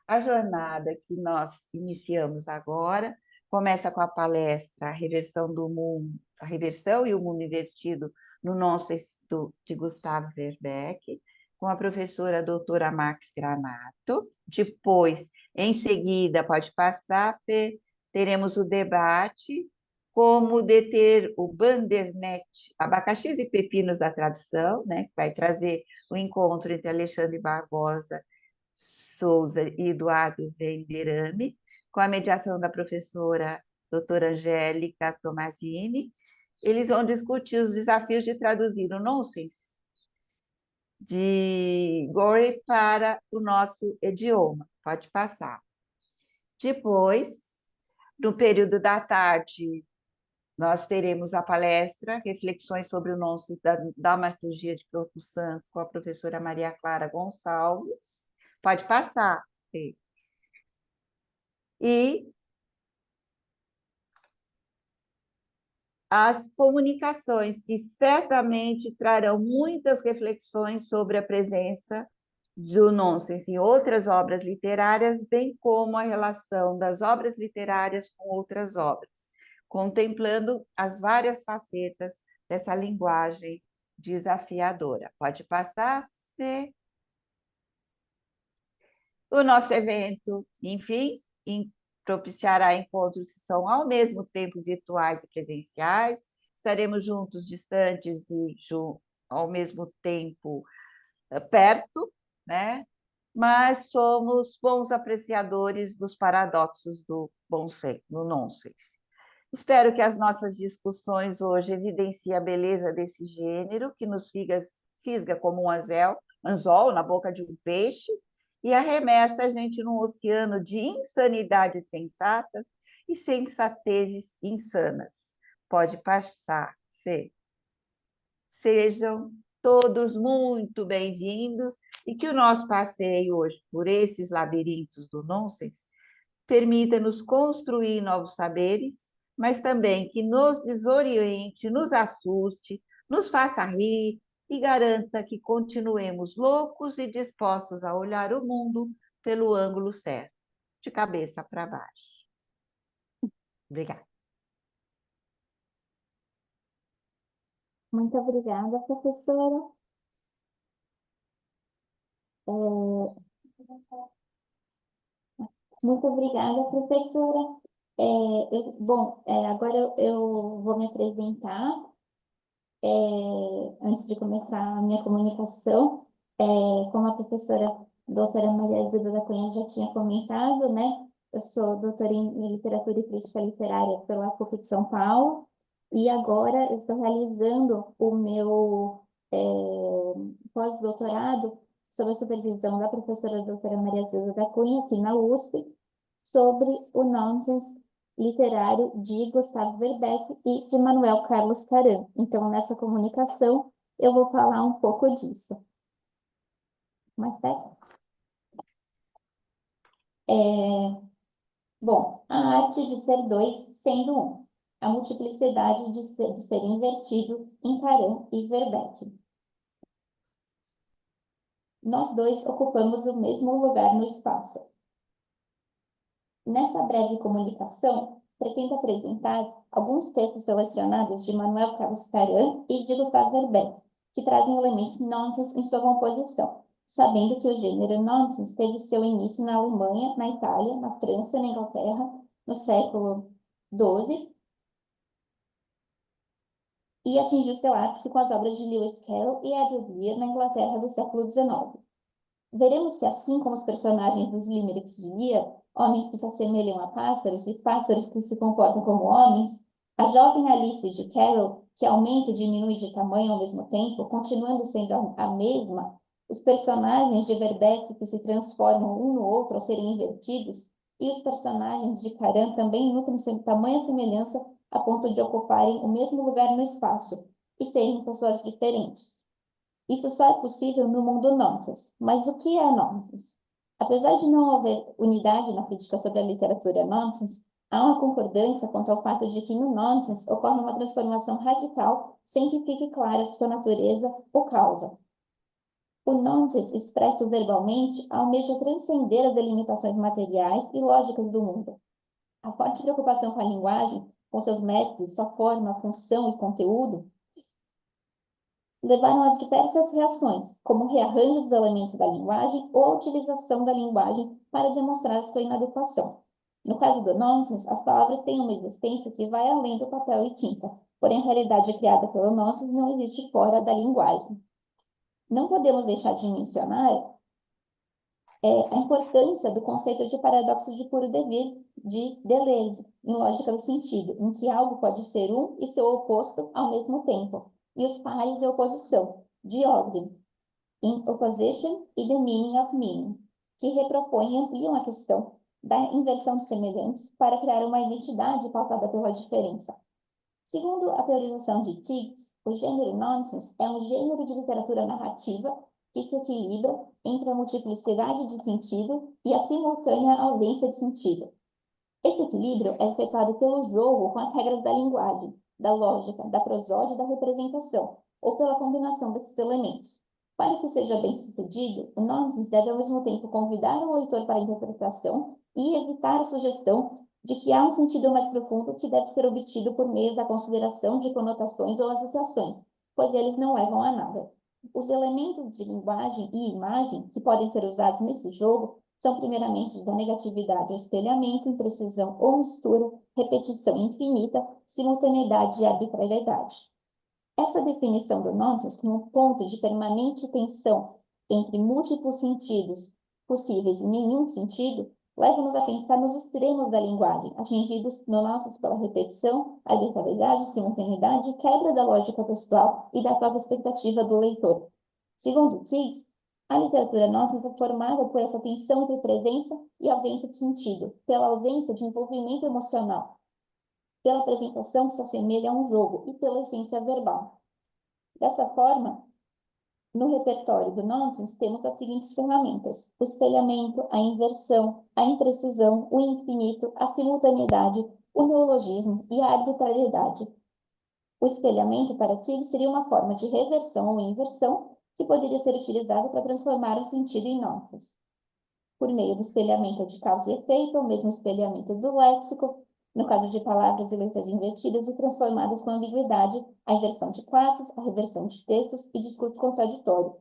A jornada que nós iniciamos agora começa com a palestra A Reversão do Mundo, a Reversão e o Mundo Invertido no Nonsense de Gustavo Verbeck, com a professora doutora Max Granato. Depois, em seguida, pode passar, teremos o debate Como Deter o Bandernet, Abacaxis e Pepinos da Tradução, né, que vai trazer o encontro entre Alexandre Barbosa Souza e Eduardo Venderame, com a mediação da professora doutora Angélica Tomazini. Eles vão discutir os desafios de traduzir o nonsense de Gorey para o nosso idioma. Pode passar. Depois, no período da tarde, nós teremos a palestra Reflexões sobre o Nonsense da Dramaturgia de Corpo Santo, com a professora Maria Clara Gonçalves. Pode passar. E as comunicações, que certamente trarão muitas reflexões sobre a presença do nonsense em outras obras literárias, bem como a relação das obras literárias com outras obras, contemplando as várias facetas dessa linguagem desafiadora. Pode passar-se. O nosso evento, enfim, propiciará encontros que são ao mesmo tempo virtuais e presenciais. Estaremos juntos, distantes e ao mesmo tempo perto, né? Mas somos bons apreciadores dos paradoxos do bom senso, do nonsense. Espero que as nossas discussões hoje evidenciem a beleza desse gênero, que nos fisga como um anzol na boca de um peixe, e arremessa a gente num oceano de insanidades sensatas e sensatezes insanas. Pode passar, Fê. Sejam todos muito bem-vindos e que o nosso passeio hoje por esses labirintos do nonsense permita-nos construir novos saberes, mas também que nos desoriente, nos assuste, nos faça rir e garanta que continuemos loucos e dispostos a olhar o mundo pelo ângulo certo, de cabeça para baixo. Obrigada. Muito obrigada, professora. Muito obrigada, professora. Agora eu vou me apresentar. Antes de começar a minha comunicação, como a professora doutora Maria Zilda da Cunha já tinha comentado, né? Eu sou doutora em Literatura e Crítica Literária pela PUC de São Paulo, e agora eu estou realizando o meu pós-doutorado sob a supervisão da professora doutora Maria Zilda da Cunha, aqui na USP, sobre o nonsense literário de Gustavo Verbeck e de Manuel Carlos Caram. Então, nessa comunicação, eu vou falar um pouco disso. Mais perto? Bom, a arte de ser dois sendo um. A multiplicidade de ser invertido em Caram e Verbeck. Nós dois ocupamos o mesmo lugar no espaço. Nessa breve comunicação, pretendo apresentar alguns textos selecionados de Manuel Carlos Caram e de Gustavo Verbeck, que trazem elementos nonsense em sua composição, sabendo que o gênero nonsense teve seu início na Alemanha, na Itália, na França e na Inglaterra no século XII e atingiu seu ápice com as obras de Lewis Carroll e Edward Lear na Inglaterra do século XIX. Veremos que, assim como os personagens dos limericks de Lear, homens que se assemelham a pássaros e pássaros que se comportam como homens, a jovem Alice de Carroll, que aumenta e diminui de tamanho ao mesmo tempo, continuando sendo a mesma, os personagens de Verbeck que se transformam um no outro ao serem invertidos, e os personagens de Caram também nutrem tamanha semelhança a ponto de ocuparem o mesmo lugar no espaço e serem pessoas diferentes. Isso só é possível no mundo nonsense. Mas o que é nonsense? Apesar de não haver unidade na crítica sobre a literatura nonsense, há uma concordância quanto ao fato de que no nonsense ocorre uma transformação radical sem que fique clara sua natureza ou causa. O nonsense, expresso verbalmente, almeja transcender as delimitações materiais e lógicas do mundo. A forte preocupação com a linguagem, com seus métodos, sua forma, função e conteúdo, levaram a diversas reações, como o rearranjo dos elementos da linguagem ou a utilização da linguagem para demonstrar sua inadequação. No caso do nonsense, as palavras têm uma existência que vai além do papel e tinta, porém a realidade criada pelo nonsense não existe fora da linguagem. Não podemos deixar de mencionar a importância do conceito de paradoxo de puro devir, de Deleuze, em lógica do sentido, em que algo pode ser um e seu oposto ao mesmo tempo, e os pares e oposição, de Ogden, in Opposition e the Meaning of Meaning, que repropõem e ampliam a questão da inversão de semelhantes para criar uma identidade pautada pela diferença. Segundo a teorização de Tiggs, o gênero nonsense é um gênero de literatura narrativa que se equilibra entre a multiplicidade de sentido e a simultânea ausência de sentido. Esse equilíbrio é efetuado pelo jogo com as regras da linguagem, da lógica, da prosódia e da representação, ou pela combinação desses elementos. Para que seja bem sucedido, o nonsense deve ao mesmo tempo convidar o leitor para a interpretação e evitar a sugestão de que há um sentido mais profundo que deve ser obtido por meio da consideração de conotações ou associações, pois eles não levam a nada. Os elementos de linguagem e imagem que podem ser usados nesse jogo são primeiramente da negatividade ao espelhamento, imprecisão ou mistura, repetição infinita, simultaneidade e arbitrariedade. Essa definição do nonsense como um ponto de permanente tensão entre múltiplos sentidos possíveis e nenhum sentido leva-nos a pensar nos extremos da linguagem, atingidos no nonsense pela repetição, arbitrariedade, simultaneidade e quebra da lógica textual e da própria expectativa do leitor. Segundo Tiggs, a literatura nonsense é formada por essa tensão entre presença e ausência de sentido, pela ausência de envolvimento emocional, pela apresentação que se assemelha a um jogo e pela essência verbal. Dessa forma, no repertório do nonsense temos as seguintes ferramentas: o espelhamento, a inversão, a imprecisão, o infinito, a simultaneidade, o neologismo e a arbitrariedade. O espelhamento para Tiggs seria uma forma de reversão ou inversão que poderia ser utilizada para transformar o sentido em nonsense. Por meio do espelhamento de causa e efeito, ou mesmo espelhamento do léxico, no caso de palavras e letras invertidas e transformadas com ambiguidade, a inversão de classes, a reversão de textos e discurso contraditório.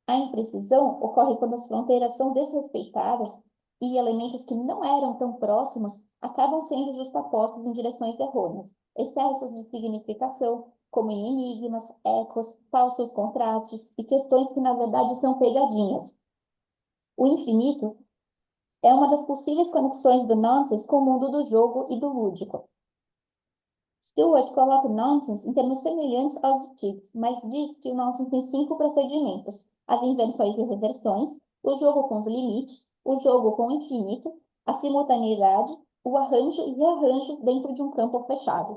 A imprecisão ocorre quando as fronteiras são desrespeitadas e elementos que não eram tão próximos acabam sendo justapostos em direções errôneas, excessos de significação, como em enigmas, ecos, falsos contrastes e questões que na verdade são pegadinhas. O infinito é uma das possíveis conexões do nonsense com o mundo do jogo e do lúdico. Stewart coloca o nonsense em termos semelhantes aos de Tiggs, mas diz que o nonsense tem 5 procedimentos: as inversões e reversões, o jogo com os limites, o jogo com o infinito, a simultaneidade, o arranjo e rearranjo dentro de um campo fechado.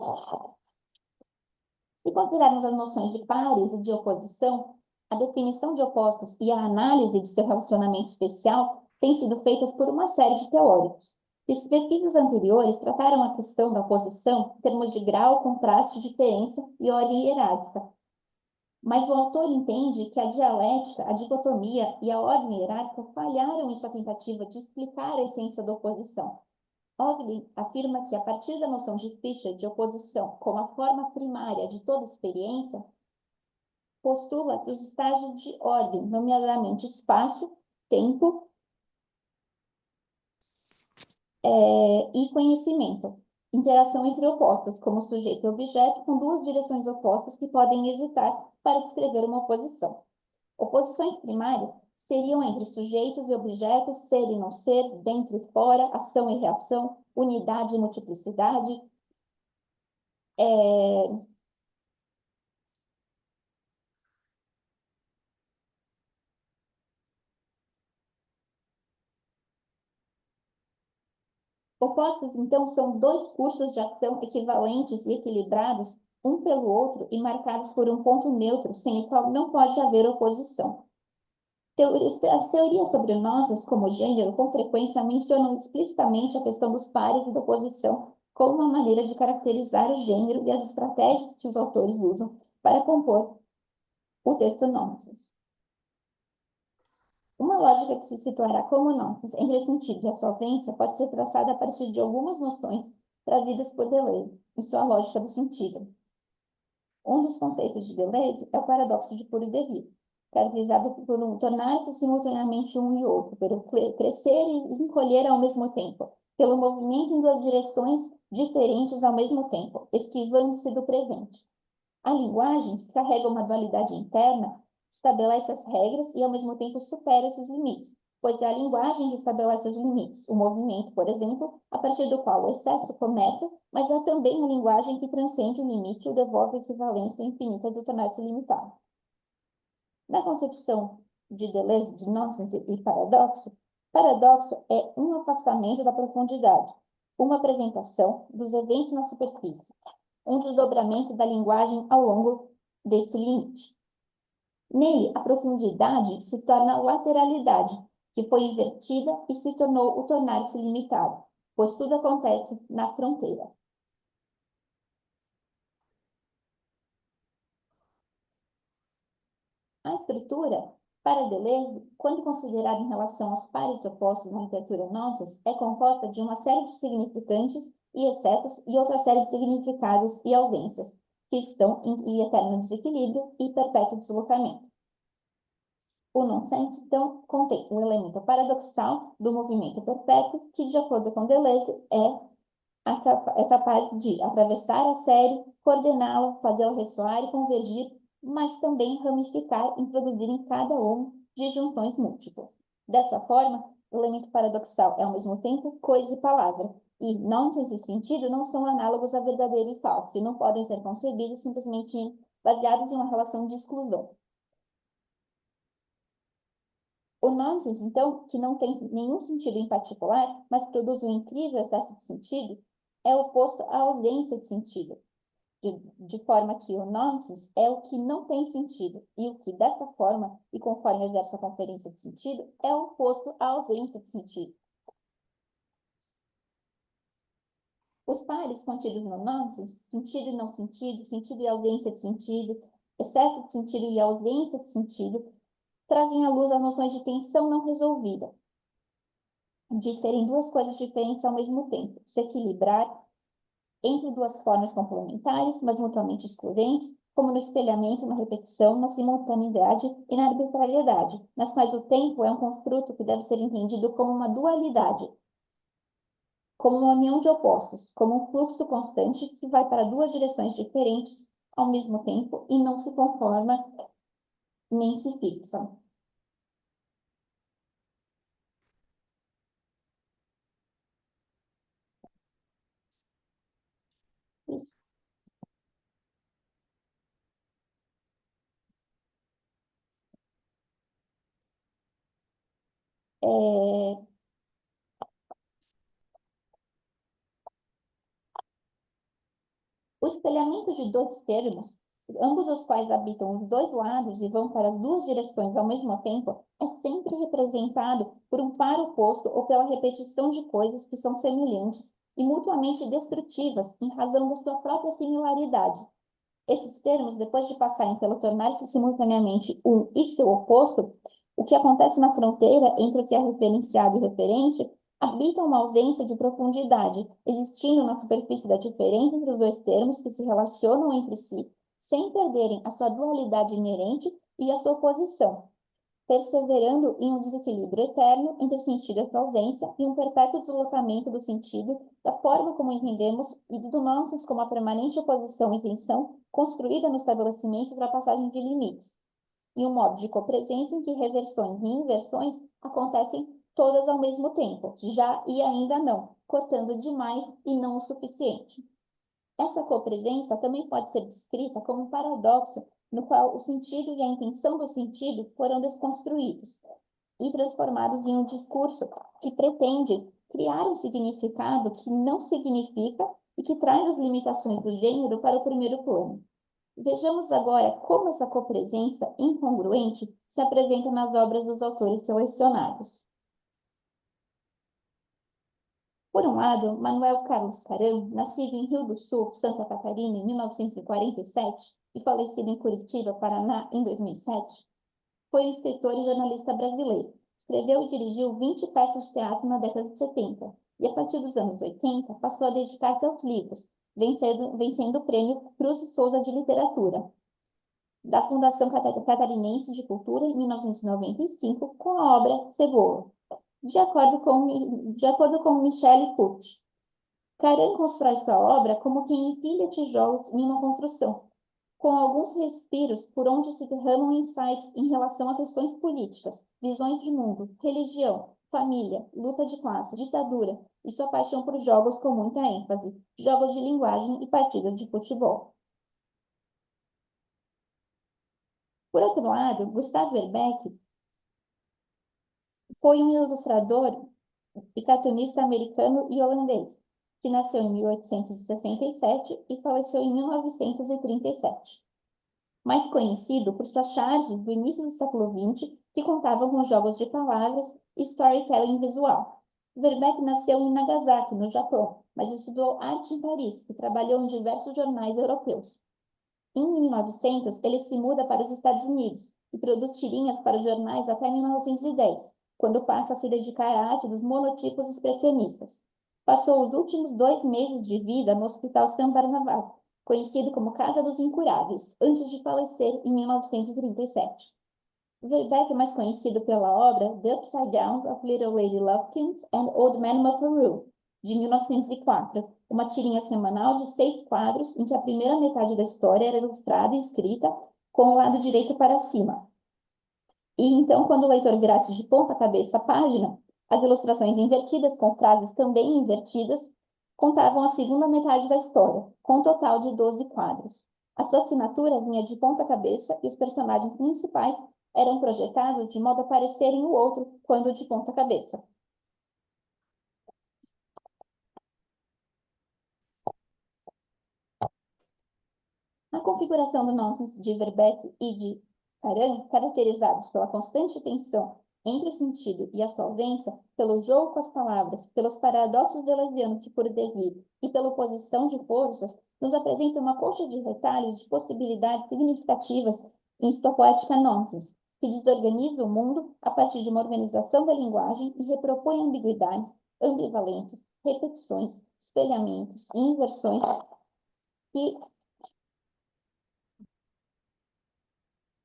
Se considerarmos as noções de pares e de oposição, a definição de opostos e a análise de seu relacionamento especial têm sido feitas por uma série de teóricos. Pesquisas anteriores trataram a questão da oposição em termos de grau, contraste, diferença e ordem hierárquica. Mas o autor entende que a dialética, a dicotomia e a ordem hierárquica falharam em sua tentativa de explicar a essência da oposição. Ogden afirma que, a partir da noção de Fischer de oposição como a forma primária de toda experiência, postula que os estágios de ordem, nomeadamente espaço, tempo e conhecimento, interação entre opostos, como sujeito e objeto, com duas direções opostas que podem hesitar para descrever uma oposição. Oposições primárias seriam entre sujeitos e objetos, ser e não ser, dentro e fora, ação e reação, unidade e multiplicidade. Opostos, então, são dois cursos de ação equivalentes e equilibrados um pelo outro e marcados por um ponto neutro, sem o qual não pode haver oposição. As teorias sobre nós, como gênero, com frequência mencionam explicitamente a questão dos pares e da oposição como uma maneira de caracterizar o gênero e as estratégias que os autores usam para compor o texto nonsense. Uma lógica que se situará como nonsense entre o sentido e a sua ausência pode ser traçada a partir de algumas noções trazidas por Deleuze em sua lógica do sentido. Um dos conceitos de Deleuze é o paradoxo de puro e devido, caracterizado por tornar-se simultaneamente um e outro, pelo crescer e encolher ao mesmo tempo, pelo movimento em duas direções diferentes ao mesmo tempo, esquivando-se do presente. A linguagem, que carrega uma dualidade interna, estabelece as regras e, ao mesmo tempo, supera esses limites, pois é a linguagem que estabelece os limites, o movimento, por exemplo, a partir do qual o excesso começa, mas é também a linguagem que transcende o limite e o devolve a equivalência infinita do tornar-se limitado. Na concepção de Deleuze de nonsense e paradoxo, paradoxo é um afastamento da profundidade, uma apresentação dos eventos na superfície, um desdobramento da linguagem ao longo desse limite. Nele, a profundidade se torna lateralidade, que foi invertida e se tornou o tornar-se limitado, pois tudo acontece na fronteira. A estrutura, para Deleuze, quando considerada em relação aos pares opostos na literatura nonsense, é composta de uma série de significantes e excessos e outra série de significados e ausências, que estão em eterno desequilíbrio e perpétuo deslocamento. O nonsense, então, contém o elemento paradoxal do movimento perpétuo, que, de acordo com Deleuze, é capaz de atravessar a série, coordená-la, fazê-la ressoar e convergir, mas também ramificar e produzir em cada uma disjunções múltiplas. Dessa forma, o elemento paradoxal é, ao mesmo tempo, coisa e palavra, e nonsense e sentido não são análogos a verdadeiro e falso, e não podem ser concebidos simplesmente baseados em uma relação de exclusão. O nonsense, então, que não tem nenhum sentido em particular, mas produz um incrível excesso de sentido, é oposto à ausência de sentido, de forma que o nonsense é o que não tem sentido, e o que, dessa forma, e conforme exerce a conferência de sentido, é oposto à ausência de sentido. Os pares contidos no nonsense, sentido e não sentido, sentido e ausência de sentido, excesso de sentido e ausência de sentido, trazem à luz as noções de tensão não resolvida, de serem duas coisas diferentes ao mesmo tempo, se equilibrar entre duas formas complementares, mas mutuamente excludentes, como no espelhamento, na repetição, na simultaneidade e na arbitrariedade, nas quais o tempo é um construto que deve ser entendido como uma dualidade, como uma união de opostos, como um fluxo constante que vai para duas direções diferentes ao mesmo tempo e não se conforma nem se fixa. É, espelhamento de dois termos, ambos os quais habitam os dois lados e vão para as duas direções ao mesmo tempo, é sempre representado por um par oposto ou pela repetição de coisas que são semelhantes e mutuamente destrutivas em razão da sua própria similaridade. Esses termos, depois de passarem pelo tornar-se simultaneamente um e seu oposto, o que acontece na fronteira entre o que é referenciado e referente, habita uma ausência de profundidade, existindo na superfície da diferença entre os dois termos que se relacionam entre si, sem perderem a sua dualidade inerente e a sua posição, perseverando em um desequilíbrio eterno entre o sentido e a sua ausência e um perpétuo deslocamento do sentido, da forma como entendemos e do nonsense como a permanente oposição e tensão construída no estabelecimento e ultrapassagem de limites, e um modo de copresença em que reversões e inversões acontecem todas ao mesmo tempo, já e ainda não, cortando demais e não o suficiente. Essa copresença também pode ser descrita como um paradoxo no qual o sentido e a intenção do sentido foram desconstruídos e transformados em um discurso que pretende criar um significado que não significa e que traz as limitações do gênero para o primeiro plano. Vejamos agora como essa copresença incongruente se apresenta nas obras dos autores selecionados. Por um lado, Manuel Carlos Caram, nascido em Rio do Sul, Santa Catarina, em 1947 e falecido em Curitiba, Paraná, em 2007, foi um escritor e jornalista brasileiro. Escreveu e dirigiu 20 peças de teatro na década de 70 e, a partir dos anos 80, passou a dedicar-se aos livros, vencendo o prêmio Cruz de Souza de Literatura, da Fundação Catarinense de Cultura, em 1995, com a obra Cebola. De acordo com Michele Pucci, Caram constrói sua obra como quem empilha tijolos em uma construção, com alguns respiros por onde se derramam insights em relação a questões políticas, visões de mundo, religião, família, luta de classe, ditadura e sua paixão por jogos com muita ênfase, jogos de linguagem e partidas de futebol. Por outro lado, Gustave Verbeek foi um ilustrador e cartunista americano e holandês, que nasceu em 1867 e faleceu em 1937. Mais conhecido por suas charges do início do século XX, que contavam com jogos de palavras e storytelling visual. Verbeek nasceu em Nagasaki, no Japão, mas estudou arte em Paris e trabalhou em diversos jornais europeus. Em 1900, ele se muda para os Estados Unidos e produz tirinhas para os jornais até 1910, quando passa a se dedicar à arte dos monotipos expressionistas. Passou os últimos 2 meses de vida no Hospital San Barnabas, conhecido como Casa dos Incuráveis, antes de falecer em 1937. Verbeek é mais conhecido pela obra The Upside Downs of Little Lady Lovekins and Old Man Muffaroo, de 1904, uma tirinha semanal de 6 quadros, em que a primeira metade da história era ilustrada e escrita com o lado direito para cima. E então, quando o leitor virasse de ponta cabeça a página, as ilustrações invertidas, com frases também invertidas, contavam a segunda metade da história, com um total de 12 quadros. A sua assinatura vinha de ponta cabeça e os personagens principais eram projetados de modo a parecerem o outro quando de ponta cabeça. A configuração do nonsense de Verbeek e de Caram, caracterizados pela constante tensão entre o sentido e a sua ausência, pelo jogo com as palavras, pelos paradoxos deleuzianos de por devir e pela oposição de forças, nos apresenta uma coxa de retalhos de possibilidades significativas em sua poética nonsense, que desorganiza o mundo a partir de uma organização da linguagem e repropõe ambiguidades, ambivalências, repetições, espelhamentos e inversões que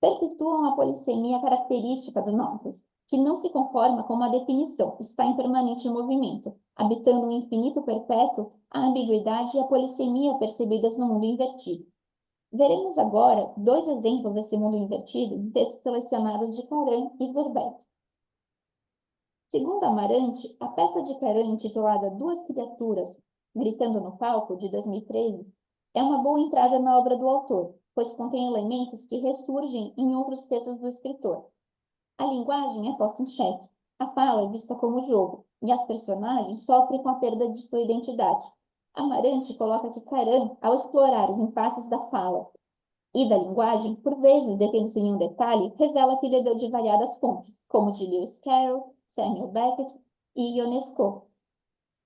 perpetuam a polissemia característica do nonsense, que não se conforma com uma definição, está em permanente movimento, habitando um infinito perpétuo a ambiguidade e a polissemia percebidas no mundo invertido. Veremos agora 2 exemplos desse mundo invertido em textos selecionados de Caram e Verbeek. Segundo Amarante, a peça de Caram intitulada Duas Criaturas Gritando no Palco, de 2013, é uma boa entrada na obra do autor, pois contém elementos que ressurgem em outros textos do escritor. A linguagem é posta em xeque, a fala é vista como jogo, e as personagens sofrem com a perda de sua identidade. Amarante coloca que Caran, ao explorar os impasses da fala e da linguagem, por vezes detendo-se em um detalhe, revela que bebeu de variadas fontes, como de Lewis Carroll, Samuel Beckett e Ionesco,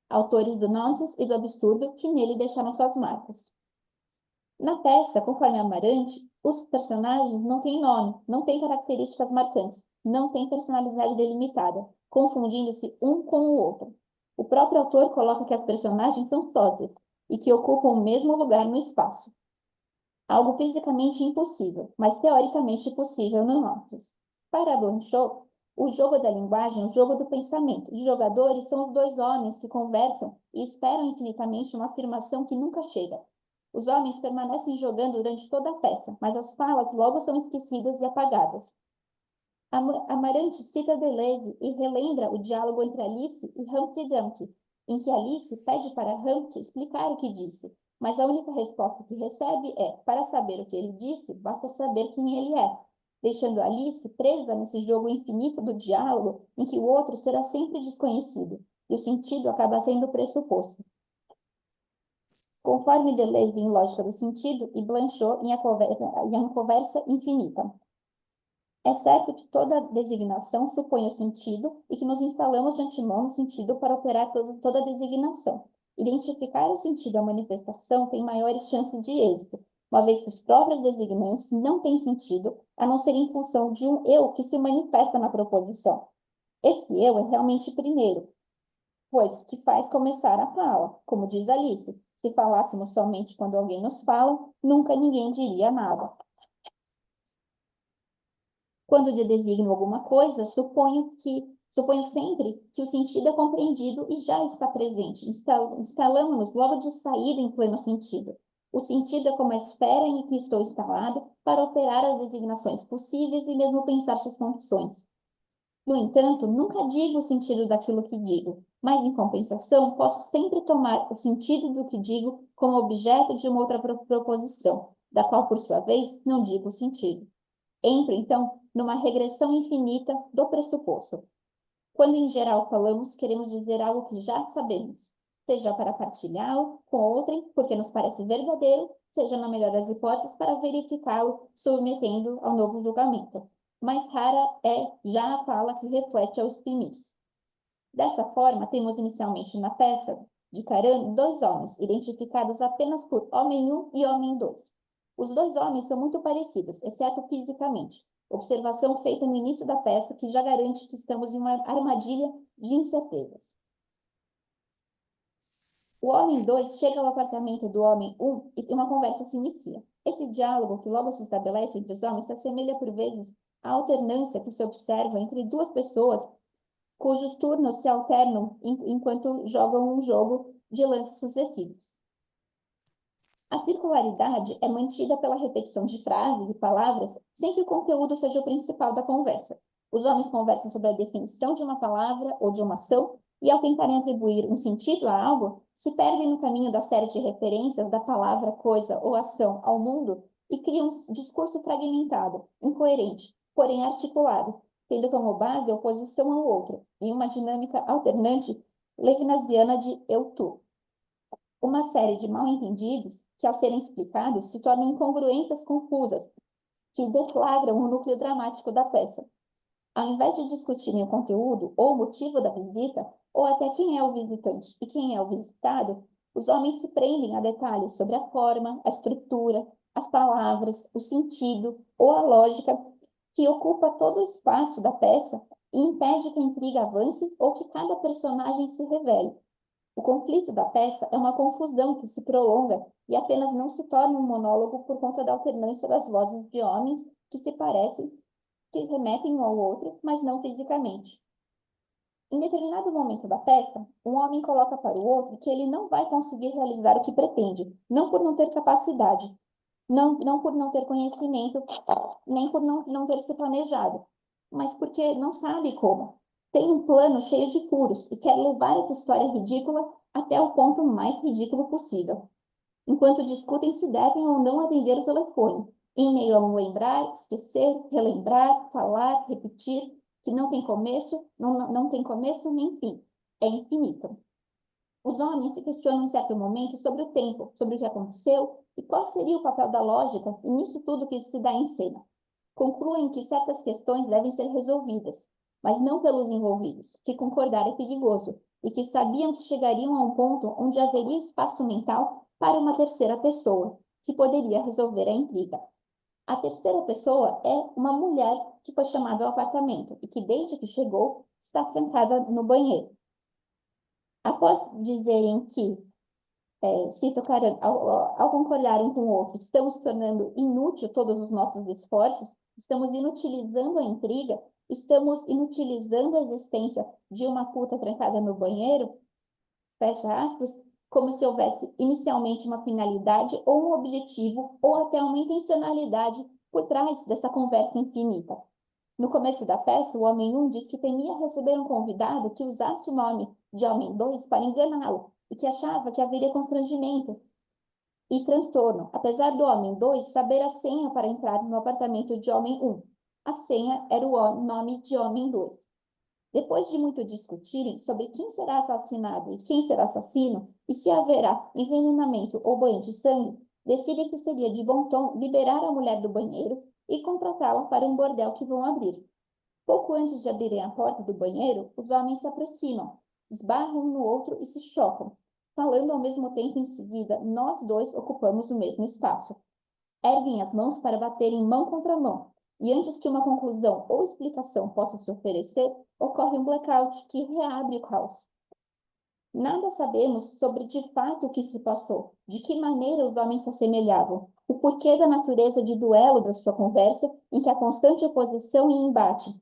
autores do nonsense e do absurdo que nele deixaram suas marcas. Na peça, conforme Amarante, os personagens não têm nome, não têm características marcantes, não têm personalidade delimitada, confundindo-se um com o outro. O próprio autor coloca que as personagens são sósias e que ocupam o mesmo lugar no espaço. Algo fisicamente impossível, mas teoricamente possível no nonsense. Para Blanchot, o jogo da linguagem é o jogo do pensamento. Os jogadores são os dois homens que conversam e esperam infinitamente uma afirmação que nunca chega. Os homens permanecem jogando durante toda a peça, mas as falas logo são esquecidas e apagadas. Amarante cita Deleuze e relembra o diálogo entre Alice e Humpty Dumpty, em que Alice pede para Humpty explicar o que disse, mas a única resposta que recebe é: para saber o que ele disse, basta saber quem ele é, deixando Alice presa nesse jogo infinito do diálogo em que o outro será sempre desconhecido, e o sentido acaba sendo o pressuposto. Conforme Deleuze em Lógica do Sentido e Blanchot em A Conversa Infinita. É certo que toda designação supõe o sentido e que nos instalamos de antemão no sentido para operar toda designação. Identificar o sentido da manifestação tem maiores chances de êxito, uma vez que os próprios designantes não têm sentido, a não ser em função de um eu que se manifesta na proposição. Esse eu é realmente primeiro, pois que faz começar a fala, como diz Alice. Se falássemos somente quando alguém nos fala, nunca ninguém diria nada. Quando eu designo alguma coisa, suponho sempre que o sentido é compreendido e já está presente. Instalamos-nos logo de saída em pleno sentido. O sentido é como a esfera em que estou instalado para operar as designações possíveis e mesmo pensar suas condições. No entanto, nunca digo o sentido daquilo que digo, mas, em compensação, posso sempre tomar o sentido do que digo como objeto de uma outra proposição, da qual, por sua vez, não digo o sentido. Entro, então, numa regressão infinita do pressuposto. Quando, em geral, falamos, queremos dizer algo que já sabemos, seja para partilhá-lo com outrem, porque nos parece verdadeiro, seja, na melhor das hipóteses, para verificá-lo, submetendo ao novo julgamento. Mais rara é já a fala que reflete ao exprimir-se. Dessa forma, temos inicialmente na peça de Caran dois homens, identificados apenas por Homem 1 e Homem 2. Os dois homens são muito parecidos, exceto fisicamente. Observação feita no início da peça que já garante que estamos em uma armadilha de incertezas. O Homem 2 chega ao apartamento do Homem 1 e uma conversa se inicia. Esse diálogo que logo se estabelece entre os homens se assemelha por vezes à alternância que se observa entre duas pessoas cujos turnos se alternam enquanto jogam um jogo de lances sucessivos. A circularidade é mantida pela repetição de frases e palavras sem que o conteúdo seja o principal da conversa. Os homens conversam sobre a definição de uma palavra ou de uma ação e, ao tentarem atribuir um sentido a algo, se perdem no caminho da série de referências da palavra, coisa ou ação ao mundo e criam um discurso fragmentado, incoerente, porém articulado, tendo como base a oposição ao outro, em uma dinâmica alternante levinasiana de eu-tu. Uma série de mal-entendidos que, ao serem explicados, se tornam incongruências confusas, que deflagram o núcleo dramático da peça. Ao invés de discutirem o conteúdo ou o motivo da visita, ou até quem é o visitante e quem é o visitado, os homens se prendem a detalhes sobre a forma, a estrutura, as palavras, o sentido ou a lógica que ocupa todo o espaço da peça e impede que a intriga avance ou que cada personagem se revele. O conflito da peça é uma confusão que se prolonga e apenas não se torna um monólogo por conta da alternância das vozes de homens que se parecem, que remetem um ao outro, mas não fisicamente. Em determinado momento da peça, um homem coloca para o outro que ele não vai conseguir realizar o que pretende, não por não ter capacidade, não por não ter conhecimento, nem por não ter se planejado, mas porque não sabe como. Tem um plano cheio de furos e quer levar essa história ridícula até o ponto mais ridículo possível. Enquanto discutem se devem ou não atender o telefone, em meio a um lembrar, esquecer, relembrar, falar, repetir, que não tem começo, não tem começo nem fim. É infinito. Os homens se questionam em certo momento sobre o tempo, sobre o que aconteceu e qual seria o papel da lógica e nisso tudo que se dá em cena. Concluem que certas questões devem ser resolvidas, mas não pelos envolvidos, que concordar é perigoso, e que sabiam que chegariam a um ponto onde haveria espaço mental para uma terceira pessoa, que poderia resolver a intriga. A terceira pessoa é uma mulher que foi chamada ao apartamento e que, desde que chegou, está trancada no banheiro. Após dizerem que se tocaram, ao concordar um com o outro, estamos tornando inútil todos os nossos esforços, estamos inutilizando a intriga, estamos inutilizando a existência de uma puta trancada no banheiro, fecha aspas, como se houvesse inicialmente uma finalidade ou um objetivo ou até uma intencionalidade por trás dessa conversa infinita. No começo da peça, o homem 1 diz que temia receber um convidado que usasse o nome de homem 2 para enganá-lo e que achava que haveria constrangimento e transtorno, apesar do homem 2 saber a senha para entrar no apartamento de homem 1. A senha era o nome de homem 2. Depois de muito discutirem sobre quem será assassinado e quem será assassino, e se haverá envenenamento ou banho de sangue, decidem que seria de bom tom liberar a mulher do banheiro e contratá-la para um bordel que vão abrir. Pouco antes de abrirem a porta do banheiro, os homens se aproximam, esbarram um no outro e se chocam, falando ao mesmo tempo em seguida, nós dois ocupamos o mesmo espaço. Erguem as mãos para baterem mão contra mão, e antes que uma conclusão ou explicação possa se oferecer, ocorre um blackout que reabre o caos. Nada sabemos sobre de fato o que se passou, de que maneira os homens se assemelhavam, o porquê da natureza de duelo da sua conversa, em que há constante oposição e embate.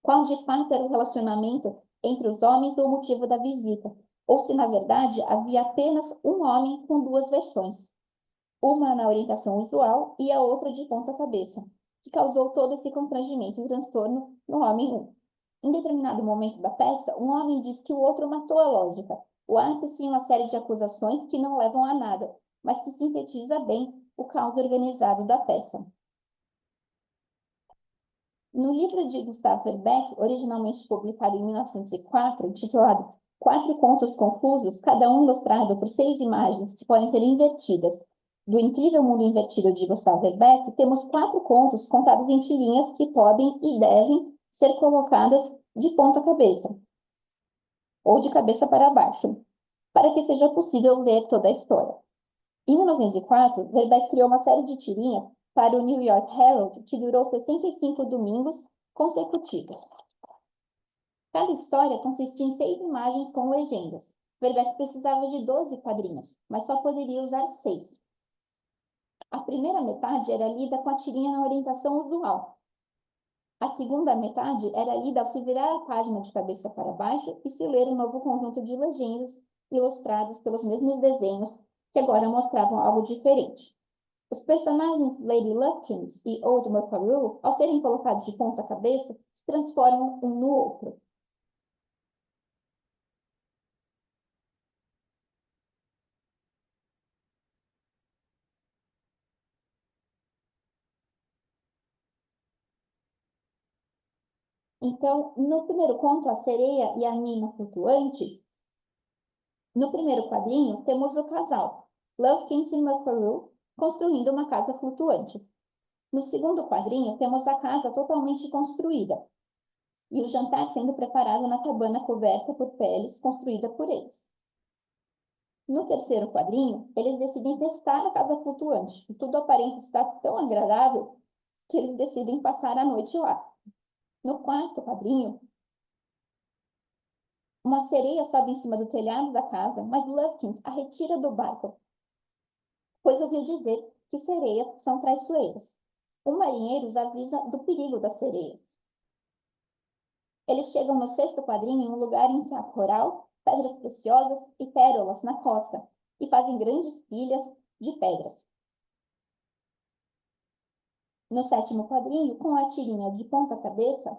Qual de fato era o relacionamento entre os homens ou o motivo da visita, ou se na verdade havia apenas um homem com duas versões, uma na orientação usual e a outra de ponta cabeça, que causou todo esse constrangimento e transtorno no homem 1. Em determinado momento da peça, um homem diz que o outro matou a lógica. O ápice em uma série de acusações que não levam a nada, mas que sintetiza bem o caos organizado da peça. No livro de Gustave Verbeck, originalmente publicado em 1904, intitulado Quatro Contos Confusos, cada um ilustrado por 6 imagens que podem ser invertidas, do Incrível Mundo Invertido de Gustave Verbeck, temos 4 contos contados em tirinhas que podem e devem ser colocadas de ponta cabeça, ou de cabeça para baixo, para que seja possível ler toda a história. Em 1904, Verbeck criou uma série de tirinhas para o New York Herald, que durou 65 domingos consecutivos. Cada história consistia em 6 imagens com legendas. Verbeck precisava de 12 quadrinhos, mas só poderia usar 6. A primeira metade era lida com a tirinha na orientação usual. A segunda metade era lida ao se virar a página de cabeça para baixo e se ler um novo conjunto de legendas ilustradas pelos mesmos desenhos, que agora mostravam algo diferente. Os personagens Lady Lufkins e Old Muckaroo, ao serem colocados de ponta cabeça, se transformam um no outro. Então, no primeiro conto, A Sereia e a Mina Flutuante, no primeiro quadrinho, temos o casal, Lufkins e Muckaroo, construindo uma casa flutuante. No segundo quadrinho, temos a casa totalmente construída e o jantar sendo preparado na cabana coberta por peles construída por eles. No terceiro quadrinho, eles decidem testar a casa flutuante e tudo aparenta estar tão agradável que eles decidem passar a noite lá. No quarto quadrinho, uma sereia sobe em cima do telhado da casa, mas Lufkins a retira do barco, pois ouviu dizer que sereias são traiçoeiras. Um marinheiro os avisa do perigo das sereias. Eles chegam no sexto quadrinho em um lugar em que há coral, pedras preciosas e pérolas na costa, e fazem grandes pilhas de pedras. No sétimo quadrinho, com a tirinha de ponta cabeça,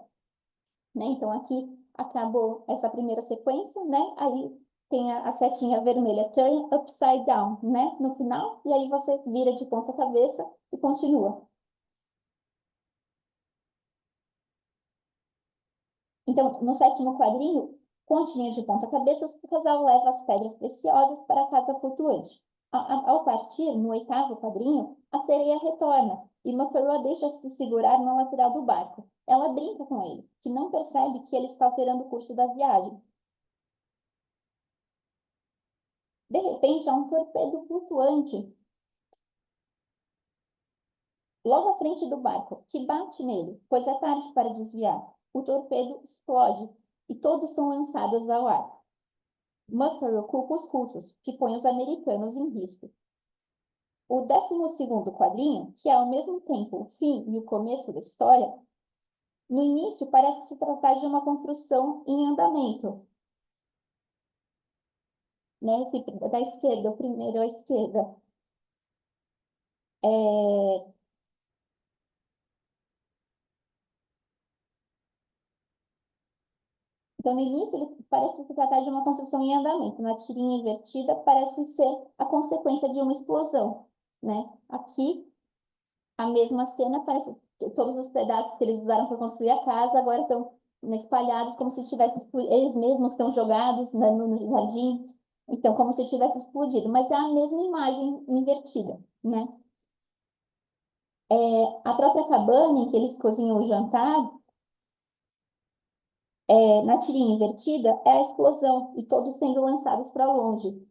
né? Então aqui acabou essa primeira sequência, né? Aí tem a setinha vermelha, turn upside down, né? No final, e aí você vira de ponta cabeça e continua. Então, no sétimo quadrinho, Com a tirinha de ponta cabeça, o casal leva as pedras preciosas para a casa flutuante. Ao partir, no 8º quadrinho, a sereia retorna e Muffalo deixa se segurar na lateral do barco. Ela brinca com ele, que não percebe que ele está alterando o curso da viagem. De repente, há um torpedo flutuante logo à frente do barco, que bate nele, pois é tarde para desviar. O torpedo explode e todos são lançados ao ar. Muffalo culpa os russos, que põe os americanos em risco. O 12º quadrinho, que é ao mesmo tempo o fim e o começo da história, no início parece se tratar de uma construção em andamento. Né? Da esquerda, o primeiro à esquerda. Então, no início, ele parece se tratar de uma construção em andamento. Na tirinha invertida, parece ser a consequência de uma explosão. Né? Aqui, a mesma cena, parece que todos os pedaços que eles usaram para construir a casa agora estão espalhados, como se tivesse eles mesmos estão jogados, né, no jardim. Então, como se tivesse explodido. Mas é a mesma imagem invertida. Né? A própria cabana em que eles cozinham o jantar, na tirinha invertida, é a explosão e todos sendo lançados para longe.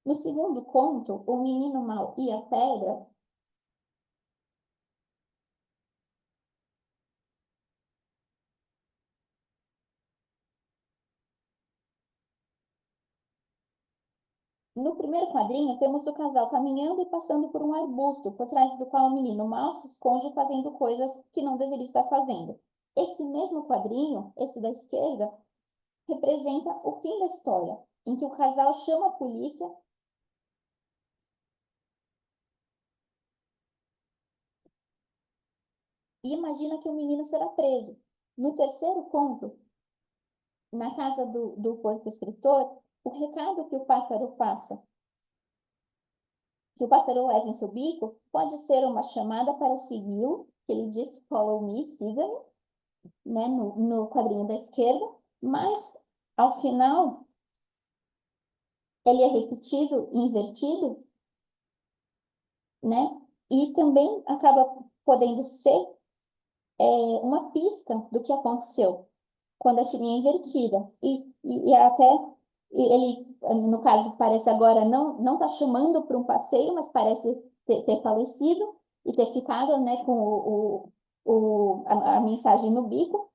No segundo conto, o menino mau e a pedra, no primeiro quadrinho, temos o casal caminhando e passando por um arbusto, por trás do qual o menino mau se esconde fazendo coisas que não deveria estar fazendo. Esse mesmo quadrinho, esse da esquerda, representa o fim da história, em que o casal chama a polícia e imagina que o menino será preso. No terceiro conto, na casa do porco escritor, o recado que o pássaro passa, que o pássaro leva em seu bico, pode ser uma chamada para segui-lo, que ele diz, follow me, siga-me, né, no quadrinho da esquerda, mas, ao final, ele é repetido e invertido, né, e também acaba podendo ser uma pista do que aconteceu quando a tirinha é invertida. E até ele, no caso, parece agora não está chamando para um passeio, mas parece ter falecido e ter ficado, né, com a mensagem no bico,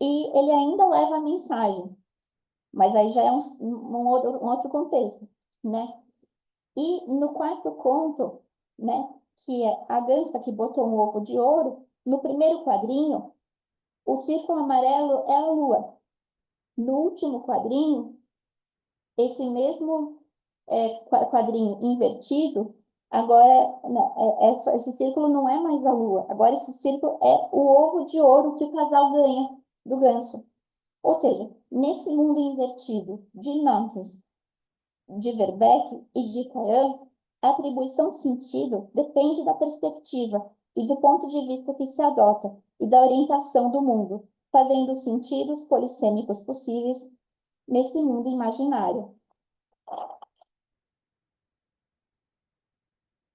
e ele ainda leva a mensagem, mas aí já é um outro contexto, né? E no quarto conto, né, que é a dança que botou um ovo de ouro, no primeiro quadrinho, o círculo amarelo é a lua. No último quadrinho, esse mesmo quadrinho invertido, agora esse círculo não é mais a lua, agora esse círculo é o ovo de ouro que o casal ganha do ganso. Ou seja, nesse mundo invertido de Nantes, de Verbeek e de Caen, a atribuição de sentido depende da perspectiva e do ponto de vista que se adota e da orientação do mundo, fazendo sentidos polissêmicos possíveis nesse mundo imaginário.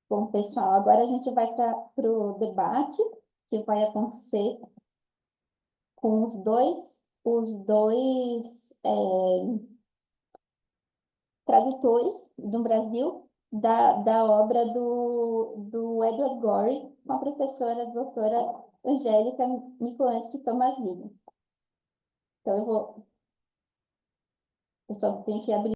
Bom, pessoal, agora a gente vai para o debate que vai acontecer com os dois tradutores do Brasil da obra do Edward Gorey, com a professora doutora Angélica Mikulanski Tomazini. Então, eu só tenho que abrir